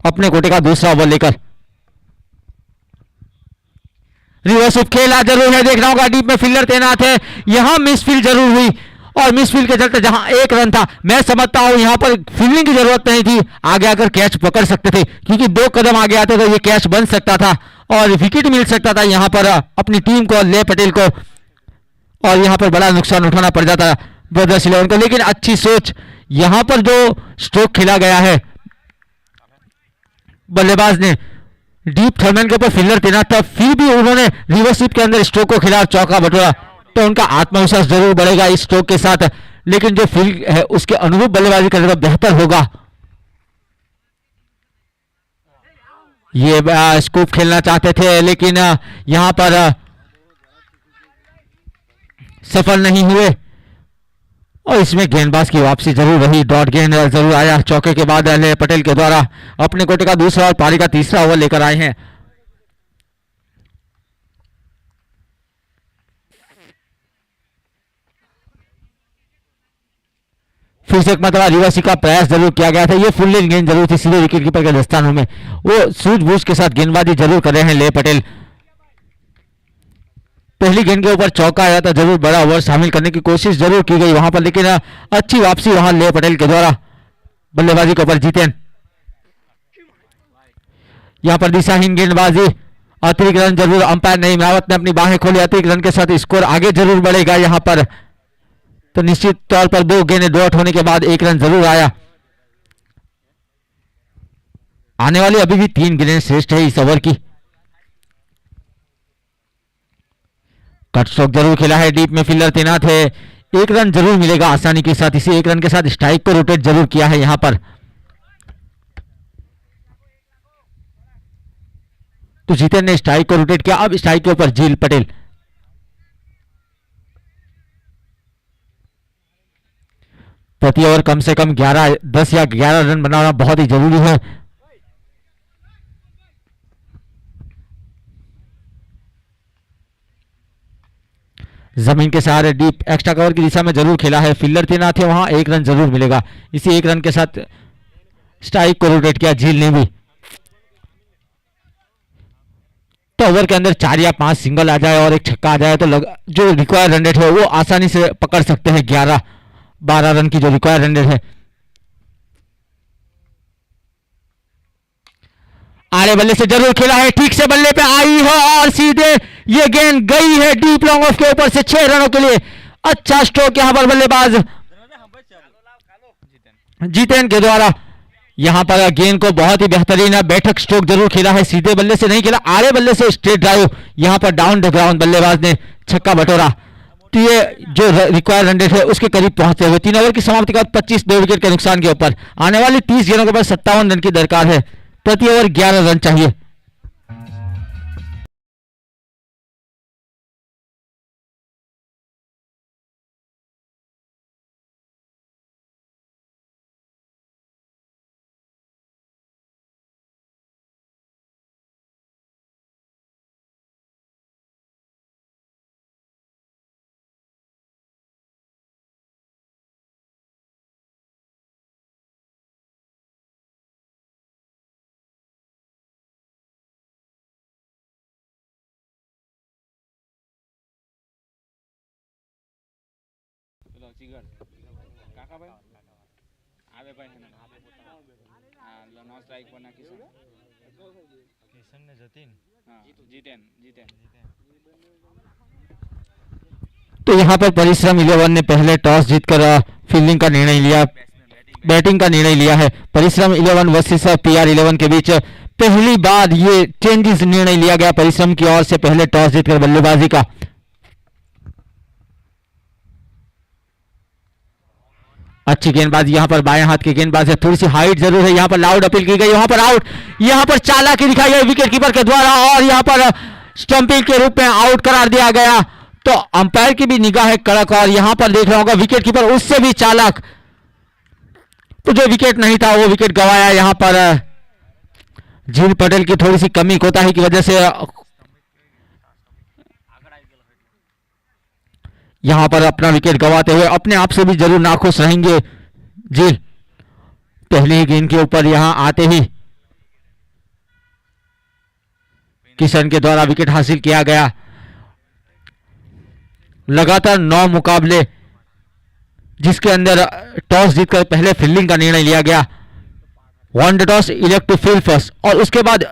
Speaker 1: अपने कोटे का दूसरा ओवर लेकर रिवर्स स्विप खेला जरूर है, देखना होगा डीप में फील्डर तैनात है। यहां मिसफील्ड जरूर हुई और मिसफील्ड के चलते जहां 1 रन था, मैं समझता हूं यहां पर फील्डिंग की जरूरत नहीं थी, आगे आकर कैच पकड़ सकते थे, क्योंकि 2 कदम आगे आते तो ये कैच बन सकता था और विकेट मिल सकता था यहां पर अपनी टीम को, ले पटेल को, और यहां पर बड़ा नुकसान उठाना पड़ जाता ब्रदर्स 11 को। लेकिन अच्छी सोच, यहां पर जो स्ट्रोक खेला गया है, बल्लेबाज ने डीप थर्मन के ऊपर फील्डर तैनात था, फिर भी उन्होंने रिवर्स स्वीप के अंदर स्ट्रोक को खिलाफ चौका बटोरा, तो उनका आत्मविश्वास जरूर बढ़ेगा इस स्ट्रोक के साथ। लेकिन जो फील्ड है उसके अनुरूप बल्लेबाजी करेगा बेहतर होगा। ये स्कूप खेलना चाहते थे, लेकिन यहां पर सफल नहीं हुए और इसमें गेंदबाज की वापसी जरूर रही, डॉट गेंद जरूर आया चौके के बाद ले पटेल के द्वारा। अपने कोटे का दूसरा और पारी का तीसरा ओवर लेकर आए हैं। फिर से एक मतलब रिवर्सी का प्रयास जरूर किया गया था, ये फुल लेन गेंद जरूर थी सीधे विकेट कीपर के दस्तानों में, वो सूझबूझ के साथ गेंदबाजी जरूर कर रहे हैं ले पटेल। पहली गेंद के ऊपर चौका आया था, जरूर बड़ा ओवर शामिल करने की कोशिश जरूर की गई वहां पर, लेकिन अच्छी वापसी वहां ले पटेल के द्वारा बल्लेबाजी के ऊपर जीतेन। यहां पर दिशाहीन गेंदबाजी, अतिरिक्त रन जरूर, अंपायर नईम रावत ने अपनी बाहें खोली, अतिरिक्त रन के साथ स्कोर आगे जरूर बढ़ेगा यहां पर। तो निश्चित तौर पर 2 गेंदें डॉट होने के बाद 1 रन जरूर आया। आने वाली अभी भी 3 गेंदें श्रेष्ठ है इस ओवर की। कट स्ट्रोक जरूर खेला है, डीप में फील्डर तैनात है, 1 रन जरूर मिलेगा आसानी के साथ। इसी 1 रन के साथ स्ट्राइक को रोटेट जरूर किया है यहां पर, तो जीतन ने स्ट्राइक को रोटेट किया। अब स्ट्राइक के ऊपर झील पटेल, प्रति ओवर कम से कम 11 10 या 11 रन बनाना बहुत ही जरूरी है। जमीन के सहारे डीप एक्स्ट्रा कवर की दिशा में जरूर खेला है, फील्डर थे ना थे वहां, एक रन जरूर मिलेगा। इसी एक रन के साथ स्ट्राइक को रोटेट किया झील ने भी। तो ओवर के अंदर 4 या 5 सिंगल आ जाए और एक छक्का आ जाए तो जो रिक्वायर्ड रन रेट है वो आसानी से पकड़ सकते हैं। 11-12 रन की जो रिक्वायर्ड रन रेट है। आड़े बल्ले से जरूर खेला है, ठीक से बल्ले पे आई है और सीधे ये गेंद गई है डीप लॉन्ग ऑफ के ऊपर से 6 रनों के लिए। अच्छा स्ट्रोक यहां पर बल्लेबाज जीतेन के द्वारा। यहां पर गेंद को बहुत ही बेहतरीन बैठक स्ट्रोक जरूर खेला है, सीधे बल्ले से नहीं खेला, आड़े बल्ले से स्ट्रेट ड्राइव यहां पर डाउन द ग्राउंड बल्लेबाज ने छक्का बटोरा। तो ये जो रिक्वायर्ड रन रेट है उसके करीब पहुंचते हुए 3 ओवर की समाप्ति के बाद 25 2 विकेट के नुकसान के ऊपर आने वाली 30 गेंदों के बाद 57 रन की दरकार है। प्रति ओवर 11 रन चाहिए।
Speaker 3: પેલો ચીગર કાકા ભાઈ આવે ભાઈ હે હા નો સ્ટ્રાઇક પર ના કિશન
Speaker 2: किशन ने जतीन
Speaker 3: हाँ जीतेन जीतेन
Speaker 1: तो यहां पर परिश्रम 11 ने पहले टॉस जीतकर फील्डिंग का निर्णय लिया, बैटिंग का निर्णय लिया है। परिश्रम 11 वर्सेस पीआर 11 के बीच पहली बार ये चेंजेस निर्णय लिया गया परिश्रम की ओर से पहले टॉस जीतकर बल्लेबाजी का। अच्छी गेंदबाजी यहां पर बाएं हाथ की गेंदबाज है, थोड़ी सी हाइट जरूर है, यहां पर लाउड अपील की गई, यहां पर आउट, यहां पर चालाकी दिखाई गई विकेट कीपर के द्वारा और यहां पर स्टंपिंग के रूप में आउट करार दिया गया। तो अंपायर की भी निगाह है कड़क और यहां पर देख रहा होगा विकेट कीपर उससे भी चालाक। तो जो विकेट नहीं था वो विकेट गवाया यहां पर झील पटेल की थोड़ी सी कमी कोताही की वजह से यहां पर अपना विकेट गवाते हुए अपने आप से भी जरूर नाखुश रहेंगे झील। पहले ही गेंद के ऊपर यहां आते ही किशन के द्वारा विकेट हासिल किया गया। लगातार 9 मुकाबले जिसके अंदर टॉस जीतकर पहले फील्डिंग का निर्णय लिया गया, won the toss elect to field first, और उसके बाद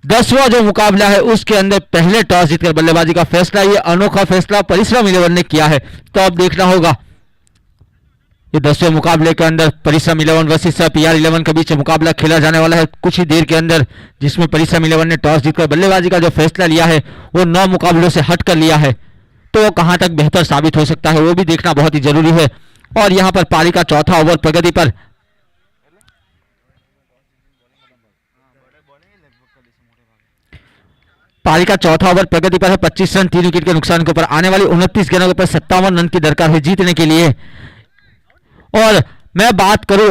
Speaker 1: 10वां जो मुकाबला है उसके अंदर पहले टॉस जीतकर बल्लेबाजी का फैसला, ये अनोखा फैसला परिश्रम 11 ने किया है। तो अब देखना होगा ये 10वें मुकाबले के अंदर परिश्रम 11 वर्सेस पीआर 11 के बीच मुकाबला खेला जाने वाला है कुछ ही देर के अंदर, जिसमें परिश्रम 11 ने टॉस जीतकर बल्लेबाजी का जो फैसला लिया है वो 9 मुकाबलों से हट कर लिया है। तो वो कहां तक बेहतर साबित हो सकता है वो भी देखना बहुत ही जरूरी है। और यहां पर पारी का चौथा ओवर प्रगति पर, पारी का चौथा ओवर प्रगति पर है, 25 रन 3 विकेट के नुकसान के ऊपर आने वाली 29 गेंदों के ऊपर 57 रन की दरकार है जीतने के लिए। और मैं बात करूं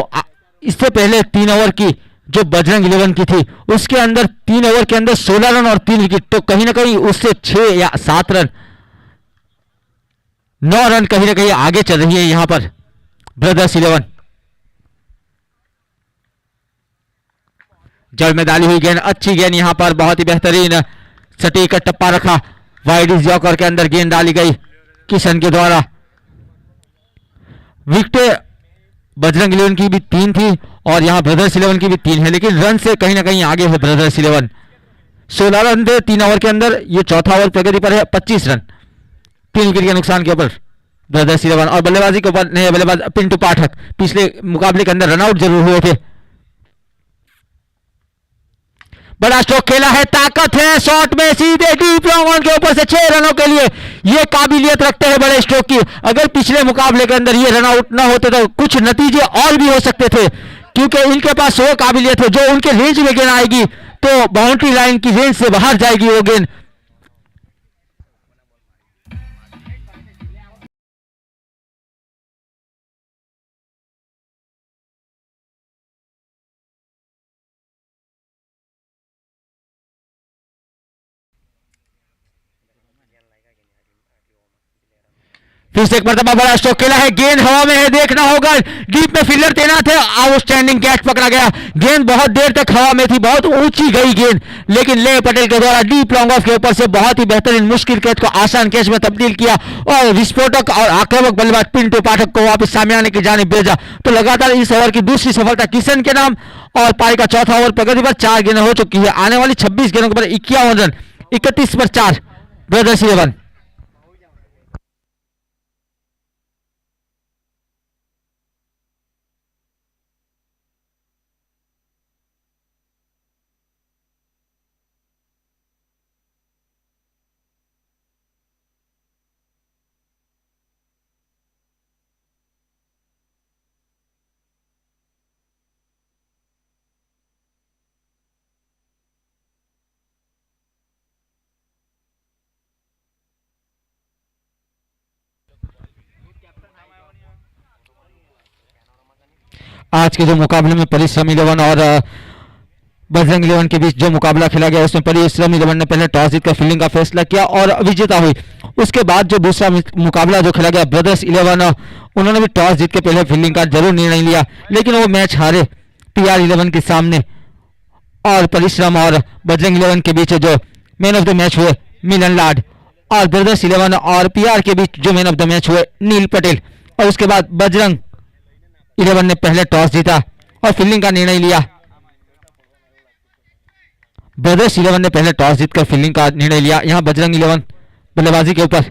Speaker 1: इससे पहले 3 ओवर की जो बजरंग 11 की थी उसके अंदर 3 ओवर के अंदर 16 रन और 3 विकेट, तो कहीं ना कहीं उससे 6 या 7 रन 9 रन कहीं ना कहीं आगे चल रही है यहां पर ब्रदर्स 11। जड़ में डाली हुई गेंद, अच्छी गेंद यहां पर बहुत ही बेहतरीन सटीक टप्पा रखा, वाइड जॉकर के अंदर गेंद डाली गई किशन के द्वारा। विकेट बजरंग 11 की भी 3 थी और यहां ब्रदर्स 11 की भी 3 है, लेकिन रन से कहीं ना कहीं आगे है ब्रदर्स 11। 16 रन थे 3 ओवर के अंदर, ये चौथा ओवर प्रगति पर है, 25 रन 3 विकेट के नुकसान के ऊपर ब्रदर्स 11। और बल्लेबाजी के ऊपर नए बल्लेबाज पिंटू पाठक पिछले मुकाबले के अंदर रनआउट जरूर हुए थे। बड़ा स्ट्रोक खेला है, ताकत है शॉट में, सीधे डीप लॉन्ग ऑन के ऊपर से 6 रनों के लिए ये काबिलियत रखते हैं बड़े स्ट्रोक की। अगर पिछले मुकाबले के अंदर ये रनआउट ना होते तो कुछ नतीजे और भी हो सकते थे, क्योंकि इनके पास वो काबिलियत है जो उनके रेंज में गेंद आएगी तो बाउंड्री लाइन की रेंज से बाहर जाएगी वो गेंद। फिर से एक मरतबा बड़ा स्ट्रोक खेला है, गेंद हवा में है, देखना होगा डीप में फील्डर तैनात है, आउटस्टैंडिंग कैच पकड़ा गया, गेंद बहुत देर तक हवा में थी, बहुत ऊंची गई गेंद, लेकिन ले पटेल के द्वारा डीप लॉन्ग ऑफ के ऊपर से बहुत ही बेहतरीन मुश्किल कैच को आसान कैच में तब्दील किया और विस्फोटक और आक्रामक बल्लेबाज पिंटू पाठक को वापस सामने की जानिब भेजा। तो लगातार इस ओवर की दूसरी सफलता किशन के नाम और पारी का चौथा ओवर प्रगति पर 4 गेंदें हो चुकी है। आने वाली 26 गेंदों के पर 51 रन, 31 पर 4 ब्रदर्स 11। आज के जो मुकाबले में परिश्रम 11 और बजरंग 11 के बीच जो मुकाबला खेला गया उसमें परिश्रम 11 ने पहले टॉस जीतकर फील्डिंग का फैसला किया और विजेता हुई। उसके बाद जो दूसरा मुकाबला जो खेला गया ब्रदर्स 11 उन्होंने भी टॉस जीत के पहले फील्डिंग का जरूर निर्णय लिया, लेकिन वो मैच हारे PR 11 के सामने। और परिश्रम और बजरंग 11 के बीच जो मैन ऑफ द मैच हुए मिलन लाड और ब्रदर्स 11 और PR के बीच जो मैन ऑफ द मैच हुए नील पटेल। और उसके बाद बजरंग 11 ने पहले टॉस जीता और फील्डिंग का निर्णय लिया। ब्रदर्स 11 ने पहले टॉस जीतकर फील्डिंग का निर्णय लिया। यहां बजरंग 11 बल्लेबाजी के ऊपर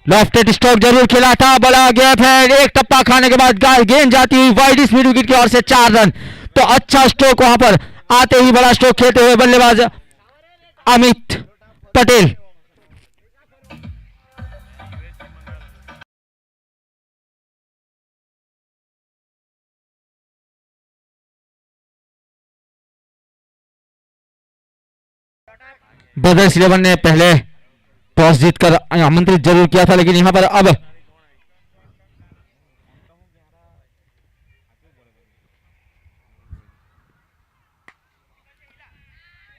Speaker 1: लॉफ्टेड स्ट्रोक जरूर खेला था, बड़ा गैप है, एक टप्पा खाने के बाद गेंद जाती हुई वाइड स्पीड विकेट की ओर से 4 रन। तो अच्छा स्ट्रोक वहां पर आते ही बड़ा स्ट्रोक खेलते हुए बल्लेबाज अमित पटेल। ब्रदर्स 11 ने पहले टॉस जीतकर आमंत्रित जरूर किया था, लेकिन यहां पर अब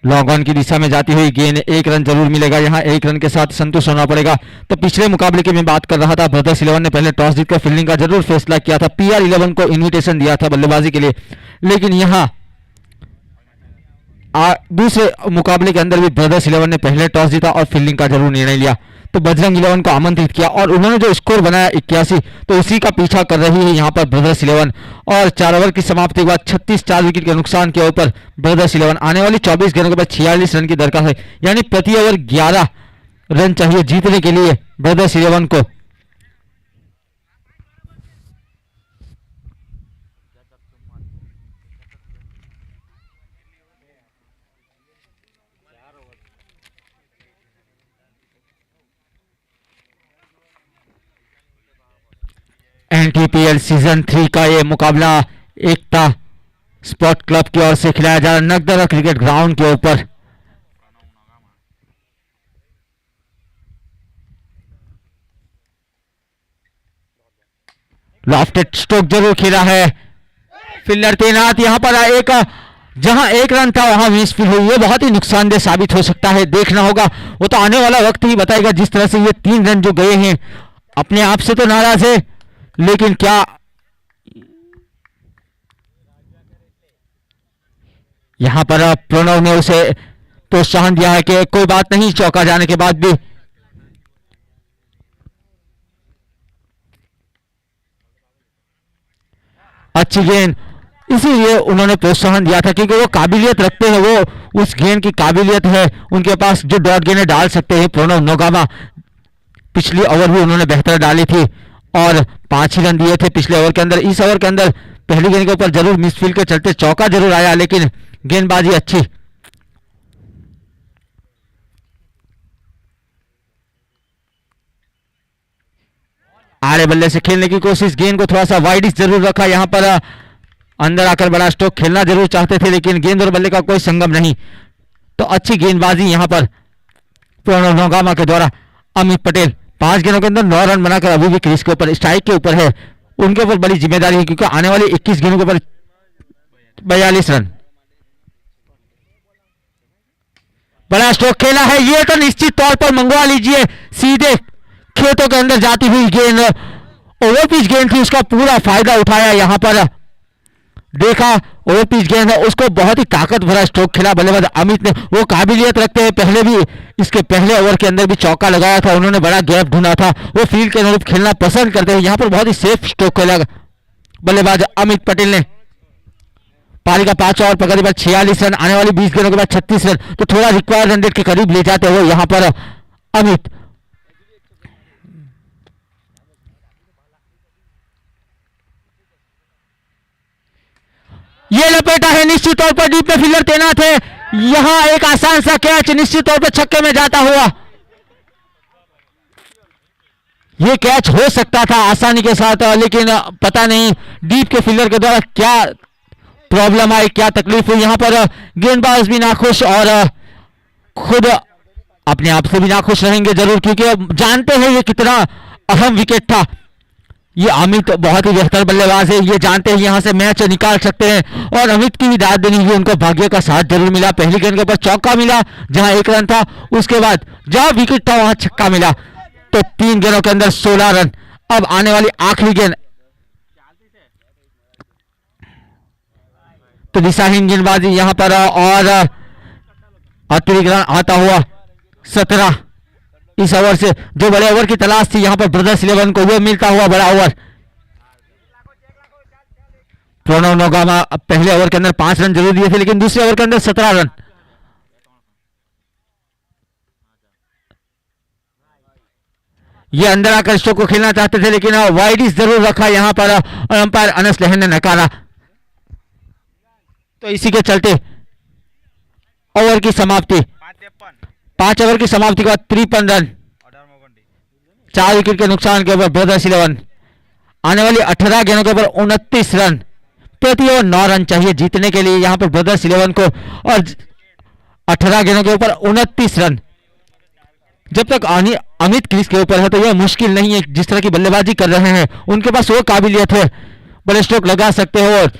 Speaker 1: लॉन्ग ऑन की दिशा में जाती हुई गेंद, 1 रन जरूर मिलेगा। यहां 1 रन के साथ संतुष्ट होना पड़ेगा। तो पिछले मुकाबले की मैं बात कर रहा था, ब्रदर्स 11 ने पहले टॉस जीतकर फील्डिंग का जरूर फैसला किया था, PR 11 को इन्विटेशन दिया था बल्लेबाजी के लिए, लेकिन यहां दूसरे मुकाबले के अंदर भी ब्रदर्स 11 ने पहले टॉस जीता और फील्डिंग का जरूर निर्णय लिया। तो बजरंग 11 को आमंत्रित किया और उन्होंने जो स्कोर बनाया 81, तो उसी का पीछा कर रही है यहां पर ब्रदर्स 11। और 4 ओवर की समाप्ति के बाद 36 4 विकेट के नुकसान के ऊपर ब्रदर्स 11 आने वाली 24 गेंदों के बाद 46 रन की दरकार है, यानी प्रति ओवर 11 रन चाहिए जीतने के लिए ब्रदर्स 11 को। NTPL सीजन 3 का ये मुकाबला एकता स्पोर्ट क्लब की ओर से खिलाया जा रहा नगदरा क्रिकेट ग्राउंड के ऊपर। लॉफ्टेड स्ट्रोक जरूर खेला है, फील्डर तैनात यहां पर एक जहां 1 रन था वहां मिस फील्ड हुई, ये बहुत ही नुकसानदेह साबित हो सकता है। देखना होगा, वो तो आने वाला वक्त ही बताएगा। जिस तरह से ये 3 रन जो गए हैं, अपने आप से तो नाराज है, लेकिन क्या यहां पर प्रणव ने उसे प्रोत्साहन दिया है कि कोई बात नहीं, चौका जाने के बाद भी अच्छी गेंद, इसीलिए उन्होंने प्रोत्साहन दिया था क्योंकि वो काबिलियत रखते हैं, वो उस गेंद की काबिलियत है उनके पास जो डॉट गेंदें डाल सकते हैं। प्रणव नोगामा पिछली ओवर भी उन्होंने बेहतर डाली थी और 5 ही रन दिए थे पिछले ओवर के अंदर। इस ओवर के अंदर पहली गेंद के ऊपर जरूर मिसफील्ड के चलते चौका जरूर आया, लेकिन गेंदबाजी अच्छी। आड़े बल्ले से खेलने की कोशिश, गेंद को थोड़ा सा वाइड जरूर रखा, यहां पर अंदर आकर बड़ा स्ट्रोक खेलना जरूर चाहते थे, लेकिन गेंद और बल्ले का कोई संगम नहीं। तो अच्छी गेंदबाजी यहां पर प्रणव नोगामा के द्वारा। अमित पटेल 5 गेंदों के अंदर 9 रन बनाकर अभी भी क्रीज के ऊपर स्ट्राइक के ऊपर है, उनके ऊपर बड़ी जिम्मेदारी है क्योंकि आने वाली 21 गेंदों के ऊपर 42 रन। बड़ा स्ट्रोक खेला है, ये तो निश्चित तौर पर मंगवा लीजिए, सीधे खेतों के अंदर जाती हुई गेंद, ओवर पिच गेंद थी, उसका पूरा फायदा उठाया। यहां पर देखा ओवर पिच गेंद है, उसको बहुत ही ताकत भरा स्ट्रोक खेला बल्लेबाज अमित ने। वो काबिलियत रखते हैं, पहले भी इसके पहले ओवर के अंदर भी चौका लगाया था, उन्होंने बड़ा गैप ढूंढा था। वो फील्ड के अनुरूप खेलना पसंद करते हैं। यहां पर बहुत ही सेफ स्ट्रोक खेला बल्लेबाज अमित पटेल ने। पारी का 5 ओवर प्रगति पर 46 रन, आने वाली 20 गेंदों के बाद 36 रन, तो थोड़ा रिक्वायर्ड रन रेट के करीब ले जाते हो यहां पर अमित। ये लपेटा है, निश्चित तौर पर डीप में फील्डर तैनात है। यहां एक आसान सा कैच निश्चित तौर पर छक्के में जाता हुआ। ये कैच हो सकता था आसानी के साथ, लेकिन पता नहीं डीप के फील्डर के द्वारा क्या प्रॉब्लम आई, क्या तकलीफ हुई। यहां पर गेंदबाज भी नाखुश और खुद अपने आप से भी नाखुश रहेंगे जरूर, क्योंकि जानते हैं ये कितना अहम विकेट था। ये अमित बहुत ही बेहतर बल्लेबाज है, ये जानते हैं यहां से मैच निकाल सकते हैं, और अमित की भी दाद देनी हुई, उनको भाग्य का साथ जरूर मिला। पहली गेंद के ऊपर चौका मिला जहां 1 रन था, उसके बाद जहां विकेट था वहां छक्का मिला, तो 3 गेंदों के अंदर 16 रन। अब आने वाली आखिरी गेंद, तो दिशाहीन गेंदबाजी यहां पर, और अतिरिक्त रन आता हुआ 17 इस ओवर से। जो बड़े ओवर की तलाश थी यहां पर ब्रदर्स 11 को, वो मिलता हुआ बड़ा ओवर। प्रणव नौगामा पहले ओवर के अंदर 5 रन जरूर दिए थे, लेकिन दूसरे ओवर के अंदर 17 रन। ये अंदर आकर स्ट्रोक को खेलना चाहते थे, लेकिन वाइडिस जरूर रखा यहां पर, और अंपायर अनस लहन ने नकारा। तो इसी के चलते ओवर की समाप्ति, 5 ओवर की समाप्ति के बाद 53 रन, 4 विकेट के नुकसान के ऊपर ब्रदर्स 11। आने वाली 18 गेंदों के ऊपर 29 रन, प्रति ओवर 9 रन चाहिए जीतने के लिए यहां पर ब्रदर्स 11 को, और 18 गेंदों के ऊपर 29 रन। जब तक अमित क्रीज के ऊपर है तो यह मुश्किल नहीं है, जिस तरह की बल्लेबाजी कर रहे हैं उनके पास वो काबिलियत है, बड़े स्ट्रोक लगा सकते हो, और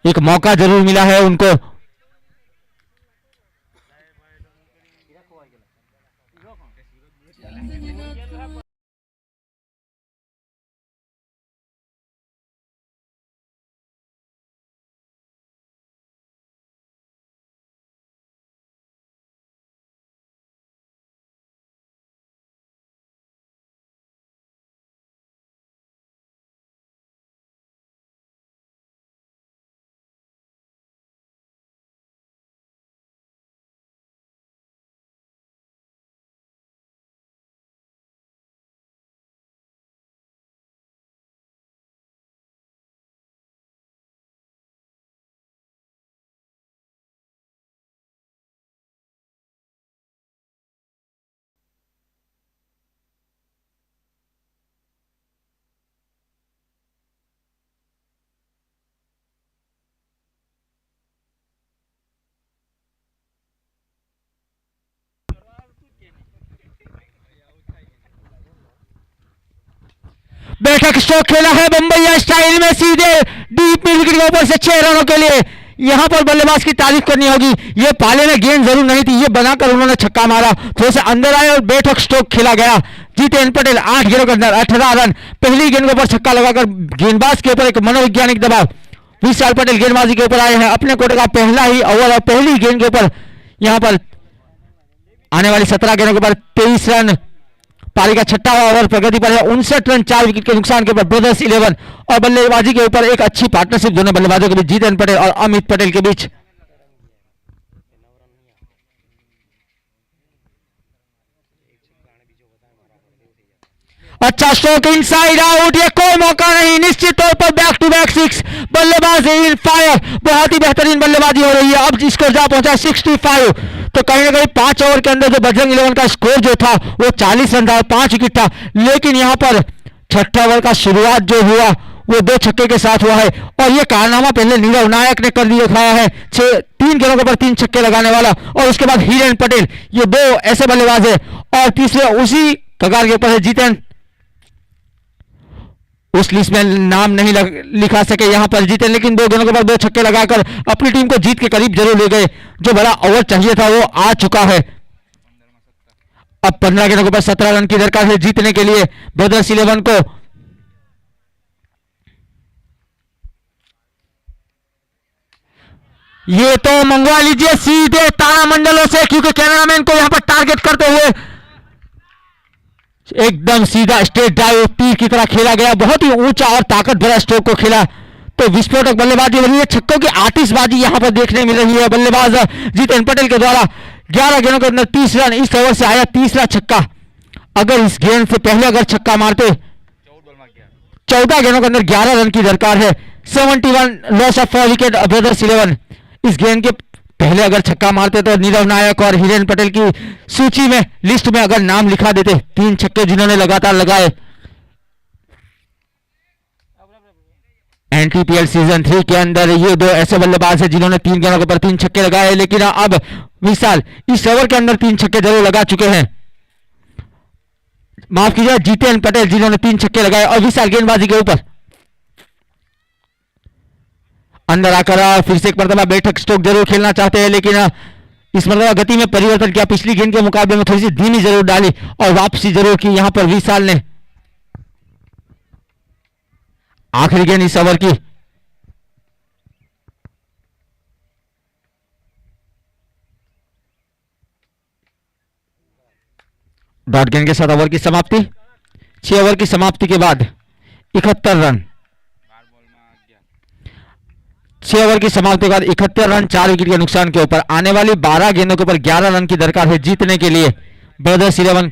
Speaker 1: एक मौका जरूर मिला है उनको। बैठक स्ट्रोक खेला है बम्बैया स्टाइल में, सीधे डीप में विकेट के ऊपर से 6 रनों के लिए। यहां पर बल्लेबाज की तारीफ करनी होगी, ये पाले में गेंद जरूर नहीं थी, ये बनाकर उन्होंने छक्का मारा, थोड़े से अंदर आए और बैठक स्ट्रोक खेला गया। जीतेन पटेल 8 गेंदों के अंदर 18 रन, पहली गेंद के ऊपर छक्का लगाकर गेंदबाज के ऊपर एक मनोवैज्ञानिक दबाव। विशाल पटेल गेंदबाजी के ऊपर आए हैं, अपने कोटे का पहला ही ओवर और पहली गेंद के ऊपर यहां पर आने वाली 17 गेंदों के ऊपर 23 रन। पारी का 6वां ओवर प्रगति पर है, 59 रन 4 विकेट के नुकसान के ऊपर ब्रदर्स 11, और बल्लेबाजी के ऊपर एक अच्छी पार्टनरशिप दोनों बल्लेबाजों के बीच, जीतेन पटेल और अमित पटेल के बीच। अच्छा स्ट्रोक इनसाइड आउट, ये कोई मौका नहीं, निश्चित तौर पर बैक टू बैक 6, बल्लेबाज इन फायर, बहुत ही बेहतरीन बल्लेबाजी हो रही है। अब स्कोर जा पहुंचा 65, तो कहीं ना कहीं 5 ओवर के अंदर जो बजरंग 11 का स्कोर जो था वो 40 रन था, 5 विकेट था, लेकिन यहां पर 6ठा ओवर का शुरुआत जो हुआ वो 2 छक्के के साथ हुआ है, और ये कारनामा पहले नीरव नायक ने कर दिखाया है, 3 गेंदों के ऊपर 3 छक्के लगाने वाला, और उसके बाद हीरेन पटेल, ये 2 ऐसे बल्लेबाज है, और तीसरे उसी कगार के ऊपर है जीतेन। उस लिस्ट में नाम नहीं लिखा सके यहां पर जीते, लेकिन 2 गेंदों के बाद 2 छक्के लगाकर अपनी टीम को जीत के करीब जरूर ले गए। जो बड़ा ओवर चाहिए था वो आ चुका है। अब 15 गेंदों के ऊपर 17 रन की दरकार है जीतने के लिए ब्रदर्स 11 को। ये तो मंगवा लीजिए सीधे तारामंडलों से, क्योंकि कैमरामैन को यहां पर टारगेट करते हुए एकदम सीधा स्ट्रेट ड्राइव तीर की तरह खेला गया। बहुत ही ऊंचा और ताकत भरा स्ट्रोक को खेला, तो विस्फोटक बल्लेबाजी हो रही है। छक्कों की आतिशबाजी यहां पर देखने मिल रही है। बल्लेबाज जितेन पटेल के द्वारा 11 गेंदों के अंदर 30 रन, इस ओवर से आया तीसरा छक्का। अगर इस गेंद से पहले अगर छक्का मारते 14 गेंदों के अंदर 11 रन की दरकार है। 71 लॉस ऑफ 4 विकेट ब्रदर्स 11। इस गेंद के पहले अगर छक्का मारते तो नीरव नायक और हिरेन पटेल की सूची में, लिस्ट में अगर नाम लिखा देते। 3 छक्के जिन्होंने लगातार लगाए एनटीपीएल सीजन 3 के अंदर। ये दो ऐसे बल्लेबाज हैं जिन्होंने 3 गेंदों के ऊपर 3 छक्के लगाए, लेकिन अब विशाल इस ओवर के अंदर 3 छक्के जरूर लगा चुके हैं। माफ कीजिए, जितेन पटेल जिन्होंने 3 छक्के लगाए और विशाल गेंदबाजी के ऊपर अंदर आकर फिर से एक मरतबा बैठक स्ट्रोक जरूर खेलना चाहते हैं, लेकिन इस मरतबा गति में परिवर्तन किया। पिछली गेंद के मुकाबले में थोड़ी सी धीमी जरूर डाली और वापसी जरूर की यहां पर विशाल ने। आखिरी गेंद इस ओवर की। डॉट गेंद के साथ ओवर की समाप्ति। 6 ओवर की समाप्ति के बाद 71 रन। 6 ओवर की समाप्ति के बाद 71 रन, 4 विकेट के नुकसान के ऊपर। आने वाली 12 गेंदों के ऊपर 11 रन की दरकार है जीतने के लिए ब्रदर्स 11।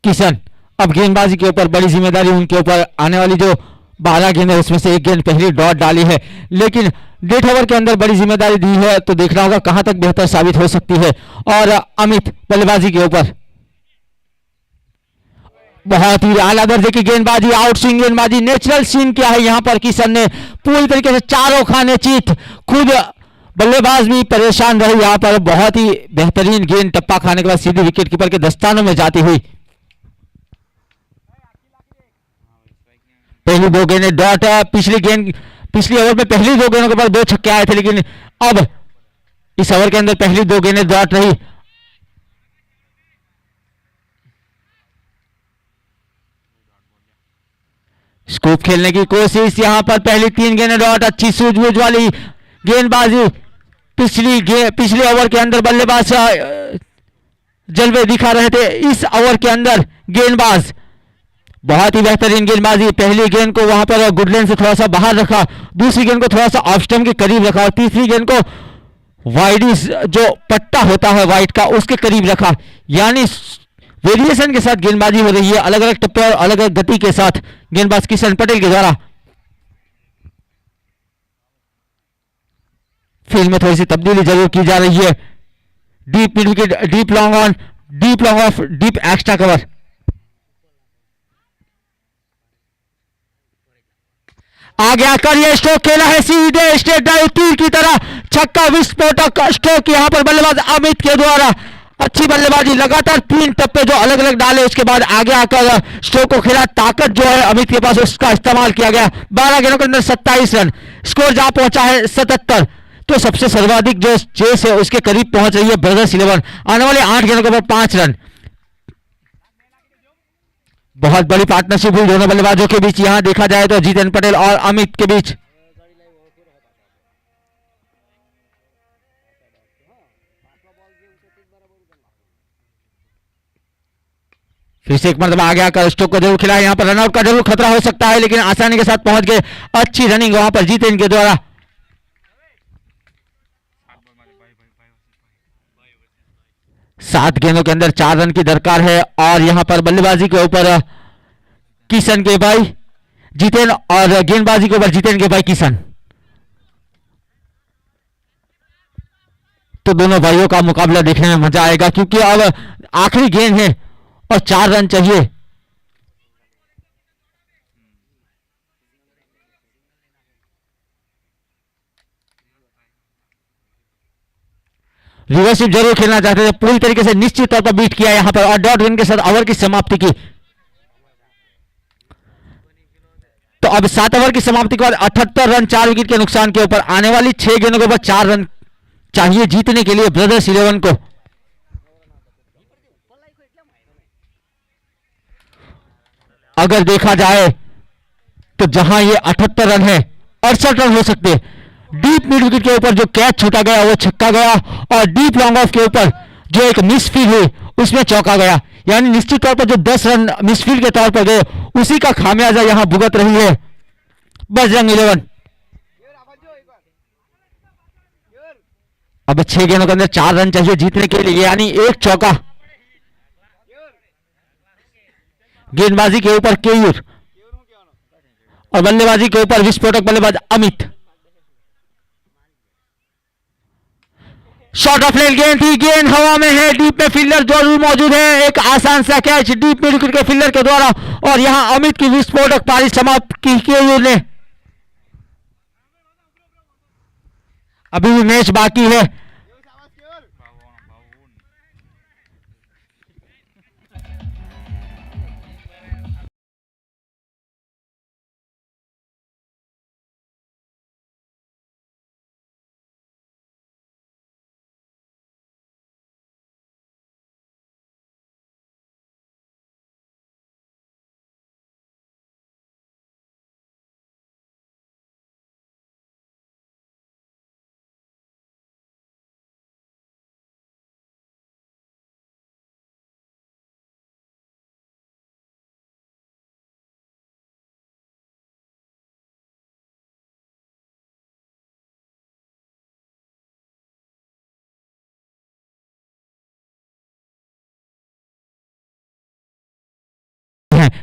Speaker 1: किशन अब गेंदबाजी के ऊपर बड़ी जिम्मेदारी उनके ऊपर। आने वाली जो 12 गेंद है उसमें से एक गेंद पहली डॉट डाली है, लेकिन 1.5 ओवर के अंदर बड़ी जिम्मेदारी दी है, तो देखना होगा कहां तक बेहतर साबित हो सकती है। और अमित बल्लेबाजी के ऊपर बहुत ही आला दर्जे की गेंदबाजी, आउट स्विंग गेंदबाजी, नेचुरल सीन किया है यहां पर किशन ने। पूरी तरीके से चारों खाने चीत, खुद बल्लेबाज भी परेशान रहे यहां पर। बहुत ही बेहतरीन गेंद टप्पा खाने के बाद सीधी विकेट कीपर के दस्तानों में जाती हुई। पहली 2 गेंदें डॉट। पिछली ओवर में पहली 2 गेंदों के ऊपर 2 छक्के आए थे, लेकिन अब इस ओवर के अंदर पहली 2 गेंदें डॉट रही। स्कूप खेलने की कोशिश यहां पर, पहली 3 गेंदें डॉट। अच्छी सूझबूझ वाली गेंदबाजी। पिछले ओवर के अंदर बल्लेबाज जलवे दिखा रहे थे, इस ओवर के अंदर गेंदबाज बहुत ही बेहतरीन गेंदबाजी। पहली गेंद को वहां पर गुडलैंड से थोड़ा सा बाहर रखा, दूसरी गेंद को थोड़ा सा ऑफ स्टंप के करीब रखा और तीसरी गेंद को वाइडिस जो पट्टा होता है वाइट का उसके करीब रखा। यानी वेरिएशन के साथ गेंदबाजी हो रही है, अलग अलग टप्पे और अलग अलग गति के साथ गेंदबाज किशन पटेल के द्वारा। फील्ड में थोड़ी सी तब्दीली जरूर की जा रही है। Deep mid wicket, deep long on, deep long off, deep extra cover. आगे आकर यह स्ट्रोक खेला है सीधे स्ट्रेट ड्राइव तीर की तरह, छक्का विस्फोटक स्ट्रोक यहां पर बल्लेबाज अमित के द्वारा। अच्छी बल्लेबाजी, लगातार 3 टप्पे जो अलग अलग डाले, उसके बाद आगे आकर स्ट्रोक को खेला। ताकत जो है अमित के पास उसका इस्तेमाल किया गया। 12 गेंदों के अंदर 27 रन, स्कोर जहां पहुंचा है 77। तो सबसे सर्वाधिक जो चेस है उसके करीब पहुंच रही है ब्रदर्स 11। आने वाले 8 गेंदों के बाद 5 रन। बहुत बड़ी पार्टनरशिप हुई दोनों बल्लेबाजों के बीच। यहां देखा जाए तो जितेन पटेल और अमित के बीच। फिर से एक मरतबा आगे आकर स्ट्रोक को जरूर खिलाया। यहां पर रनआउट का जरूर खतरा हो सकता है, लेकिन आसानी के साथ पहुंच गए। अच्छी रनिंग वहां पर जितेन के द्वारा। 7 गेंदों के अंदर 4 रन की दरकार है और यहां पर बल्लेबाजी के ऊपर किशन के भाई जितेन और गेंदबाजी के ऊपर जितेन के भाई किशन। तो दोनों भाइयों का मुकाबला देखने में मजा आएगा क्योंकि अब आखिरी गेंद है और 4 रन चाहिए। रिवर्सिव जरूर खेलना चाहते थे, पूरी तरीके से निश्चित तौर पर बीट किया यहां पर और डॉट रन के साथ ओवर की समाप्ति की। तो अब 7 ओवर की समाप्ति के बाद 78 रन 4 विकेट के नुकसान के ऊपर आने वाली 6 गेंदों के ऊपर 4 रन चाहिए जीतने के लिए ब्रदर्स 11 को। अगर देखा जाए तो जहां ये 78 रन है 68 रन हो सकते हैं। डीप मिड विकेट के ऊपर जो कैच छूटा गया वो छक्का गया और डीप लॉन्ग ऑफ के ऊपर जो एक मिसफील्ड हुई उसमें चौका गया, यानी निश्चित तौर पर जो 10 रन मिसफील्ड के तौर पर गए उसी का खामियाजा यहां भुगत रही है बजरंग 11। अब 6 गेंदों के अंदर 4 रन चाहिए जीतने के लिए, यानी एक चौका। गेंदबाजी के ऊपर केयूर और बल्लेबाजी के ऊपर विस्फोटक बल्लेबाज अमित। शॉट ऑफ लेन गेंद थी, गेंद हवा में है, डीप में फील्डर जरूर मौजूद है। एक आसान सा कैच डीप मिड विकेट के फील्डर के द्वारा और यहां अमित की विस्फोटक पारी समाप्त की केयूर ने। अभी भी मैच बाकी है।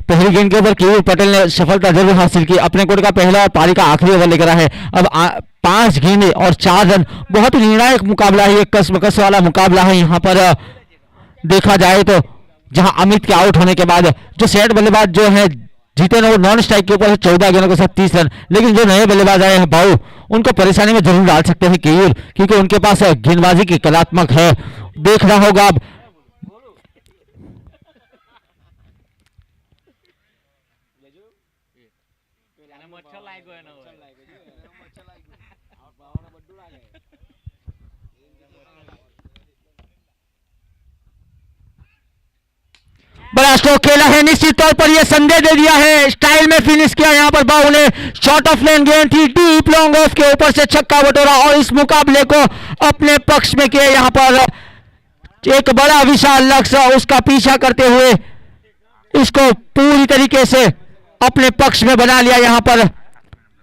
Speaker 1: पहली गेंद के ऊपर केयूर पटेल ने सफलता जरूर हासिल की, अपने कोर्ट का पहला और पारी का आखिरी ओवर लेकर आए। अब 5 गेंदें और 4 रन, बहुत ही निर्णायक मुकाबला है, एक कसमकस वाला मुकाबला है। यहां पर देखा जाए तो जहां अमित के आउट होने के बाद जो सेट बल्लेबाज जो है जीते ना वो नॉन स्ट्राइक के ऊपर 14 गेंदों के साथ 30 रन, लेकिन जो नए बल्लेबाज आए हैं बाऊ उनको परेशानी में जरूर डाल सकते हैं केयूर, क्योंकि उनके पास गेंदबाजी की कलात्मक है। देखना होगा अब बड़ा स्ट्रोक खेला है, निश्चित तौर पर यह संदेश दे दिया है, स्टाइल में फिनिश किया यहां पर बाऊ ने। शॉर्ट ऑफ लेन गेंद थी, डीप लॉन्ग ऑफ के ऊपर से छक्का बटोरा और इस मुकाबले को अपने पक्ष में किया। यहां पर एक बड़ा विशाल लक्ष्य उसका पीछा करते हुए इसको पूरी तरीके से अपने पक्ष में बना लिया यहां पर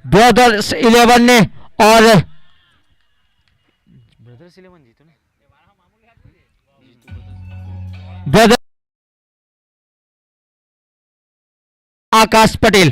Speaker 1: ब्रदर्स 11 ने। और
Speaker 2: ब्रदर्स 11 जीतो ना,
Speaker 1: ब्रदर आकाश पटेल